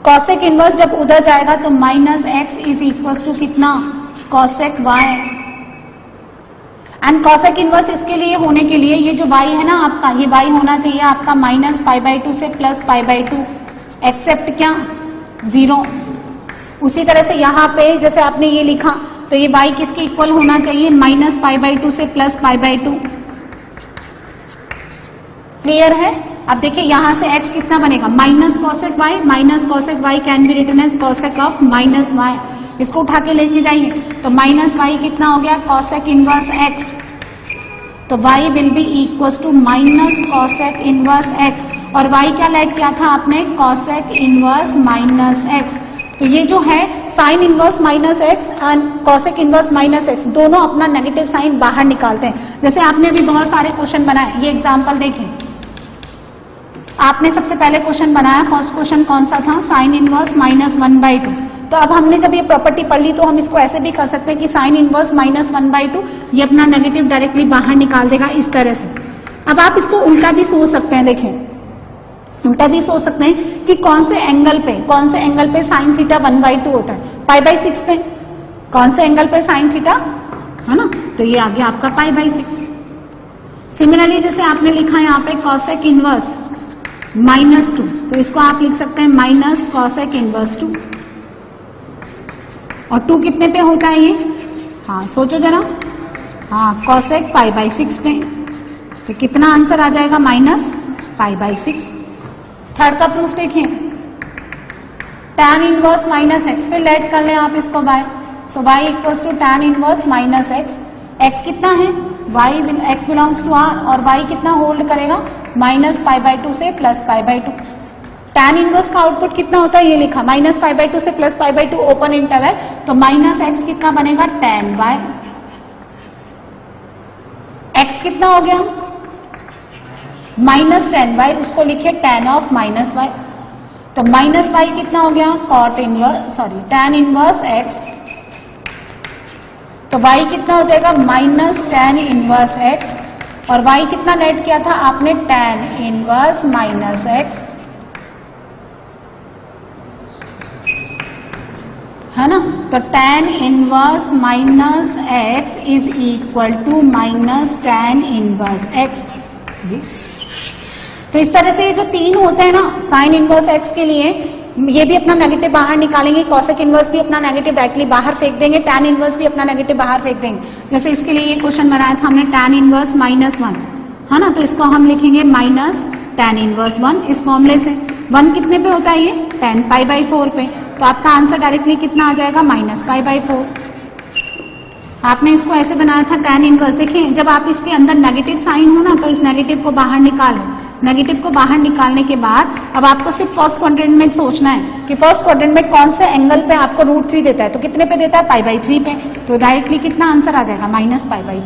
Cosec inverse जब उधर जाएगा तो -x इज इक्वल्स टू कितना, cosec y। And cosec inverse इसके लिए होने के लिए ये जो y है ना आपका, ये y होना चाहिए आपका -π/2 से +π/2, एक्सेप्ट क्या, 0। उसी तरह से यहाँ पे जैसे आपने ये लिखा तो ये y किसके इक्वल होना चाहिए, -π/2 से +π/2। क्लियर है। अब देखिए यहाँ से x कितना बनेगा, minus cosec y can be written as cosec of -y। इसको उठा के लेके जाइए तो -y कितना हो गया, कॉसेक इनवर्स x, तो y will be equals to minus cosec inverse x, और y क्या लेट किया था आपने, कॉसेक इनवर्स माइनस x। तो ये जो है sine inverse minus x and cosec inverse minus x दोनों अपना नेगेटिव साइन बाहर निकालते हैं। जैसे आपने अभी बहुत सारे क्वेश्चन बनाए, ये एग्जांपल देखें, आपने सबसे पहले क्वेश्चन बनाया, फर्स्ट क्वेश्चन कौन सा था, साइन इनवर्स -1/2। तो अब हमने जब ये प्रॉपर्टी पढ़ ली तो हम इसको ऐसे भी कर सकते हैं कि साइन इनवर्स -1/2 ये अपना नेगेटिव डायरेक्टली बाहर निकाल देगा इस तरह से। अब आप इसको उल्टा भी सोच सकते हैं, देखें उल्टा भी सोच सकते हैं कि कौन से एंगल पे साइन थीटा 1/2 होता है, π/6 पे। कौन से एंगल पे साइन थीटा, है ना, तो ये आ गया आपका π/6। सिमिलरली जैसे आपने लिखा है यहाँ पे कॉसेक इनवर्स -2, तो इसको आप लिख सकते हैं माइनस कॉसेक इनवर्स 2। और 2 कितने पे होता है ये, हाँ सोचो जरा, हाँ कॉसेक π/6 पे, तो कितना आंसर आ जाएगा -π/6। थर्ड का प्रूफ देखिए, tan इनवर्स -x, फिर लेट कर लें आप इसको by, so y equals to tan inverse -x। x कितना है, x बिलोंग्स टू r, और y कितना होल्ड करेगा, -π/2 से +π/2। tan इनवर्स का आउटपुट कितना होता है ये लिखा, -π/2 से +π/2 ओपन इंटरवल, तो -x कितना बनेगा tan y। x कितना हो गया -tan y, उसको लिखिए tan ऑफ -y, तो -y कितना हो गया tan इनवर्स x, तो y कितना हो जाएगा -tan इनवर्स x, और y कितना लेट किया था आपने tan इनवर्स -x, है ना, तो tan inverse -x is equal to -tan inverse x। तो इस तरह से ये जो 3 होते हैं ना साइन इनवर्स x के लिए, ये भी अपना नेगेटिव बाहर निकालेंगे, कॉसेक इनवर्स भी अपना नेगेटिव डायरेक्टली बाहर फेंक देंगे, tan इनवर्स भी अपना नेगेटिव बाहर फेंक देंगे। जैसे इसके लिए ये क्वेश्चन बनाया था हमने tan इनवर्स -1, है ना, तो इसको हम लिखेंगे tan इनवर्स 1 इस फॉर्मूले से। 1 कितने पे होता है ये, tan π/4 पे, तो आपका आंसर डायरेक्टली कितना आ जाएगा -π/4। आपने इसको ऐसे बनाया था tan इनवर्स, देखिए जब आप इसके अंदर नेगेटिव साइन हो ना तो इस नेगेटिव को बाहर निकाल लो। नेगेटिव को बाहर निकालने के बाद अब आपको सिर्फ फर्स्ट क्वाड्रेंट में सोचना है कि फर्स्ट क्वाड्रेंट में कौन से एंगल पे आपको √3 देता है, तो कितने पे देता है π/3 पे, तो डायरेक्टली कितना आंसर आ जाएगा -π/3।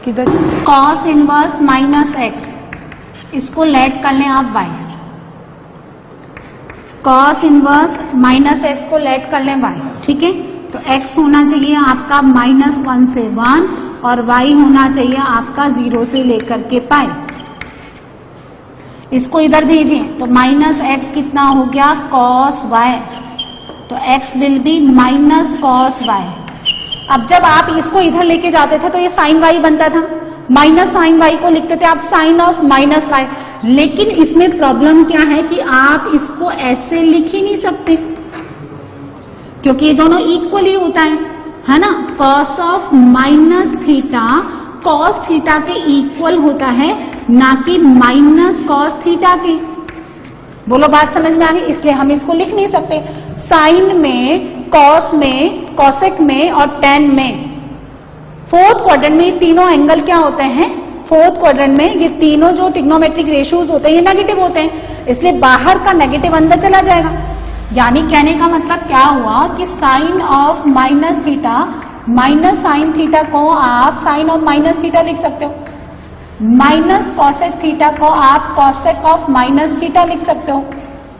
किधर cos इनवर्स -x, इसको लेट कर लें आप y, cos इनवर्स -x को लेट कर लें y, ठीक है, तो x होना चाहिए आपका -1 से 1 और y होना चाहिए आपका 0 से लेकर के π। इसको इधर भेजें तो -x कितना हो गया cos y, तो x will B -cos y। अब जब आप इसको इधर लेके जाते थे तो ये sin y बनता था, माइनस साइन y को लिखते थे आप sin ऑफ -y, लेकिन इसमें प्रॉब्लम क्या है कि आप इसको ऐसे लिख ही नहीं सकते क्योंकि ये दोनों इक्वली होता है ना, cos of -theta cos theta के इक्वल होता है, ना कि -cos थीटा के। बोलो बात समझ में आ गई, इसलिए हम इसको लिख नहीं सकते। साइन में, कॉस में, कॉसेक में और tan में, फोर्थ क्वाड्रेंट में ये तीनों एंगल क्या होते हैं, फोर्थ क्वाड्रेंट में ये तीनों जो ट्रिग्नोमेट्रिक रेशियोज होते हैं ये नेगेटिव होते हैं, इसलिए बाहर का नेगेटिव अंदर चला जाएगा। यानी कहने का मतलब क्या हुआ कि sine of -theta minus sine theta को आप साइन ऑफ -थीटा लिख सकते हो, माइनस कॉसेक थीटा को आप कॉसेक ऑफ -थीटा लिख सकते हो,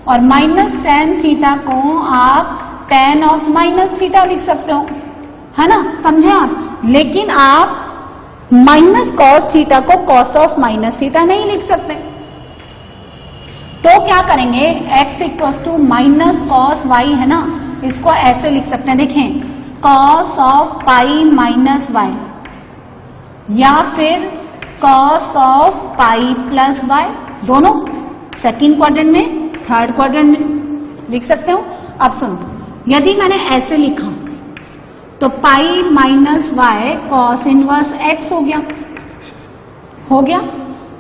और -tan थीटा को आप tan ऑफ -थीटा लिख सकते हो, है ना, समझे आप। लेकिन आप -cos थीटा को cos ऑफ -थीटा नहीं लिख सकते। तो क्या करेंगे, x equals to -cos y है ना, इसको ऐसे लिख सकते हैं, देखें cos ऑफ पाई -y या फिर cos of pi plus y, दोनों सेकेंड क्वाड्रेंट में, थर्ड क्वाड्रेंट में लिख सकते हो। अब सुनो, यदि मैंने ऐसे लिखा तो पाई -y cos इनवर्स x हो गया,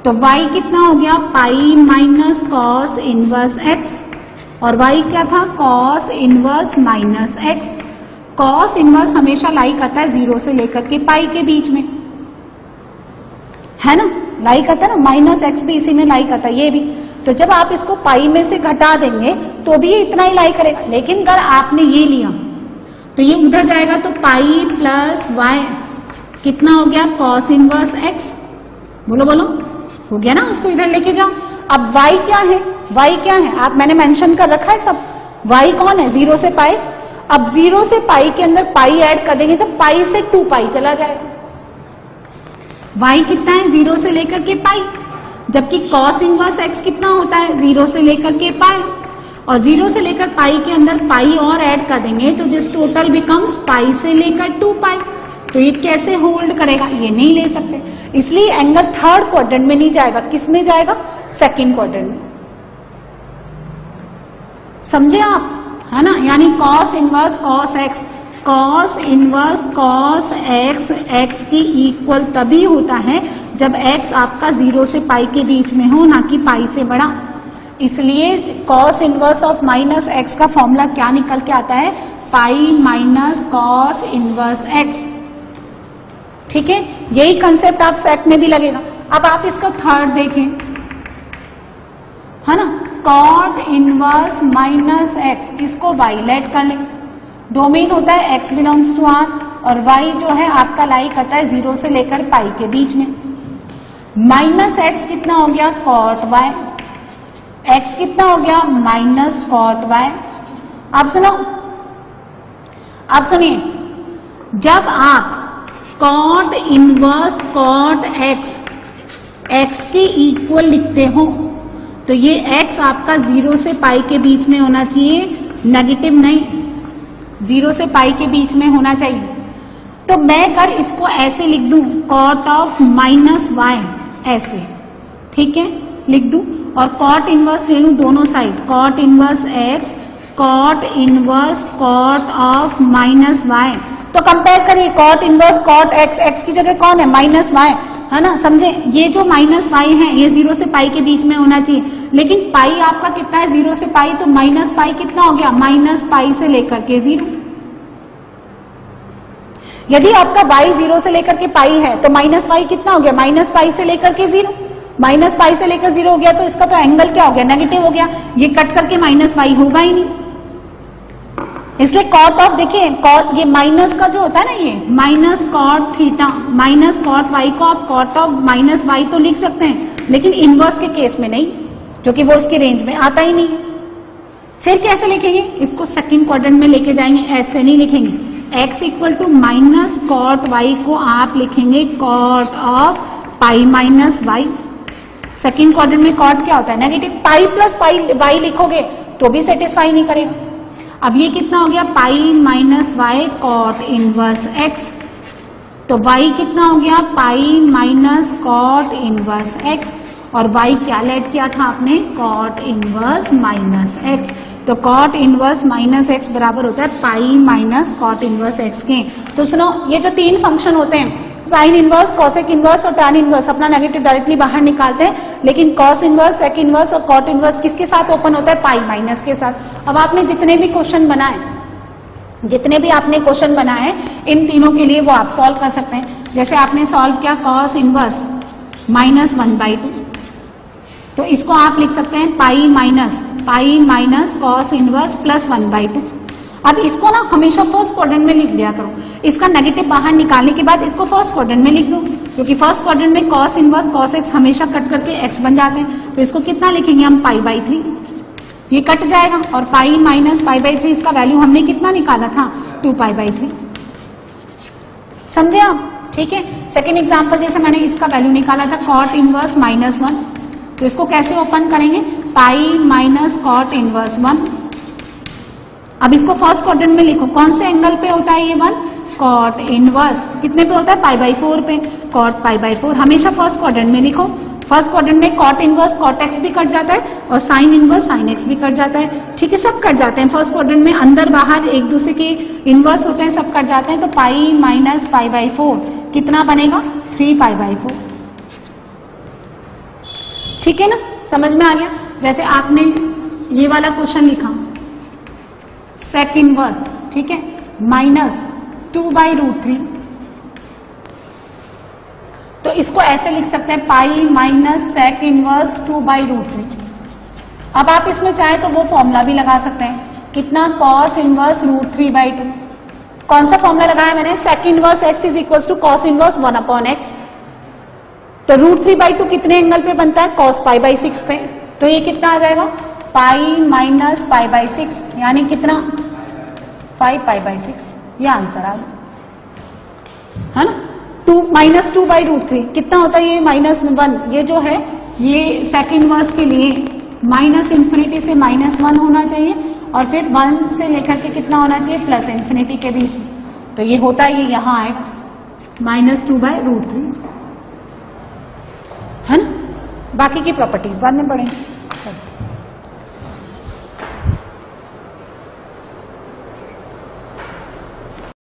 तो y कितना हो गया, पाई -cos इनवर्स x, और y क्या था, cos inverse -x। cos inverse हमेशा लाइक आता है 0 से लेकर के पाई के बीच में, है ना, लाइक आता है ना, -x भी इसी में लाइक आता है, ये भी। तो जब आप इसको पाई में से घटा देंगे तो भी ये इतना ही लाइक करेगा, लेकिन अगर आपने ये लिया तो ये उधर जाएगा तो पाई प्लस y, कितना हो गया कॉस इनवर्स एक्स, बोलो बोलो, हो गया ना, उसको इधर लेके जाओ। अब y क्या है, y क्या है आप मैंने मेंशन कर रखा है सब। y कौन है, 0 से पाई। अब 0 से पाई के अंदर पाई ऐड कर देंगे तो पाई से 2 पाई चला जाएगा। y कितना है 0 से लेकर के पाई, जबकि cos इनवर्स x कितना होता है 0 से लेकर के पाई, और 0 से लेकर पाई के अंदर पाई और ऐड कर देंगे तो दिस टोटल बिकम्स पाई से लेकर 2 पाई। तो ये कैसे होल्ड करेगा, ये नहीं ले सकते, इसलिए एंगल थर्ड क्वाड्रेंट में नहीं जाएगा, किस में जाएगा, सेकंड क्वाड्रेंट में। समझे आप, है ना। यानी cos inverse cos x, cos inverse cos x x के इक्वल तभी होता है जब x आपका 0 से पाई के बीच में हो, ना कि पाई से बड़ा। इसलिए cos inverse of minus x का फॉर्मूला क्या निकल के आता है, pi minus cos inverse x। ठीक है, यही कंसेप्ट आप सेट में भी लगेगा। अब आप इसका थर्ड देखें, है ना, cot इनवर्स माइनस एक्स, इसको y लेट कर लें। डोमेन होता है x बिलोंग्स टू r और y जो है आपका लाई करता है 0 से लेकर पाई के बीच में। माइनस एक्स कितना हो गया cot y, x कितना हो गया माइनस cot y। आप सुनो, आप सुनिए, जब आप cot inverse cot x x के इक्वल लिखते हो तो ये x आपका 0 से पाई के बीच में होना चाहिए, नेगेटिव नहीं, 0 से पाई के बीच में होना चाहिए। तो मैं कर इसको ऐसे लिख दूं cot ऑफ माइनस y, ऐसे, ठीक है, लिख दूं, और cot इनवर्स ले लूं दोनों side, cot inverse x cot inverse cot of minus y। तो कंपेयर करिए cot inverse cot x, x की जगह कौन है माइनस y, है ना, समझे। ये जो माइनस y है ये 0 से पाई के बीच में होना चाहिए, लेकिन पाई आपका कितना है 0 से पाई, तो माइनस पाई कितना हो गया, माइनस पाई से लेकर के 0। यदि आपका y 0 से लेकर के पाई है तो माइनस y कितना हो गया, माइनस पाई से लेकर के 0। माइनस पाई से लेकर 0 हो गया तो इसका तो एंगल क्या हो गया, नेगेटिव हो गया, ये कट करके माइनस y होगा ही नहीं। इसलिए कॉट ऑफ, देखिए कॉट, ये माइनस का जो होता है ना, ये minus cot theta minus cot y को आप कॉट ऑफ माइनस वाई तो लिख सकते हैं, लेकिन इनवर्स के केस में नहीं, क्योंकि वो उसके रेंज में आता ही नहीं। फिर कैसे लिखेंगे, इसको सेकंड क्वाड्रेंट में लेके जाएंगे, ऐसे नहीं लिखेंगे। x equal to minus cot y को आप लिखेंगे cot of pi minus y. Second quadrant में कॉट क्या होता है, negative. Pi plus pi y लिखोगे तो भी सेटिस्फाई नहीं करेगा। अब ये कितना हो गया, pi minus y cot inverse x, तो y कितना हो गया, pi minus cot inverse x, और y क्या लेट किया था आपने, कॉट इनवर्स माइनस x। तो कॉट इनवर्स माइनस x बराबर होता है pi minus cot inverse x के। तो सुनो, ये जो तीन फंक्शन होते हैं, साइन इनवर्स, कॉसेक इनवर्स और टैन इनवर्स, अपना नेगेटिव डायरेक्टली बाहर निकालते हैं, लेकिन कॉस इनवर्स, सेक इनवर्स और कॉट इनवर्स किसके साथ ओपन होता है, पाई माइनस के साथ। अब आपने जितने भी क्वेश्चन बनाए, इन तीनों के लिए वो आप सॉल्व कर सकते हैं। जैसे आपने सॉल्व किया कॉस इनवर्स माइनस 1/2, तो इसको आप लिख सकते हैं pi minus cos inverse plus 1/2। अब इसको ना हमेशा फर्स्ट क्वाड्रेंट में लिख दिया करो, इसका नेगेटिव बाहर निकालने के बाद इसको फर्स्ट क्वाड्रेंट में लिख दो, क्योंकि फर्स्ट क्वाड्रेंट में कॉस इनवर्स कॉस एक्स हमेशा कट करके एक्स बन जाते हैं। तो इसको कितना लिखेंगे हम, पाई/3, ये कट जाएगा, और पाई माइनस पाई/3 इसका वैल्यू हमने कितना निकाला था, 2π/3। समझे आप, ठीक है। सेकेंड एग्जाम्पल, जैसे मैंने इसका वैल्यू निकाला था कॉट इनवर्स -1, तो इसको कैसे ओपन करेंगे, पाई माइनस कॉट इनवर्स 1। अब इसको फर्स्ट क्वाड्रेंट में लिखो, कौन से एंगल पे होता है ये 1, कॉट इनवर्स, कितने पे होता है, π/4 पे, कॉट π/4 हमेशा फर्स्ट क्वाड्रेंट में लिखो। फर्स्ट क्वाड्रेंट में कॉट इनवर्स कॉट एक्स भी कट जाता है और साइन इनवर्स साइन एक्स भी कट जाता है, ठीक है, सब कट जाते हैं फर्स्ट क्वाड्रेंट में, अंदर बाहर एक दूसरे के इनवर्स होते हैं, सब कट जाते हैं। तो पाई माइनस π/4 कितना बनेगा, 3π/4, ठीक है ना, समझ में आ गया। जैसे आपने ये वाला क्वेश्चन लिखा सेक इनवर्स, ठीक है, -2/√3, तो इसको ऐसे लिख सकते हैं पाई माइनस सेक इनवर्स 2/√3। अब आप इसमें चाहे तो वो फॉर्मूला भी लगा सकते हैं, कितना, कॉस इनवर्स √3/2, कौन सा फॉर्मूला लगाया मैंने, sec inverse x is equal to cos inverse 1/x। तो √3/2 कितने एंगल पे बनता है, cos π/6 पे। तो ये कितना आ जाएगा, पाई माइनस π/6 यानी कितना 5π/6। ये आंसर आ गया, है ना। -2/√3 कितना होता है, ये -1। ये जो है ये सेक इनवर्स के लिए -∞ से -1 होना चाहिए और फिर 1 से लेकर के कितना होना चाहिए, +∞ के बीच। तो ये होता है, ये यहां आएगा -2/√3, है ना। बाकी की प्रॉपर्टीज बाद में पढ़ेंगे।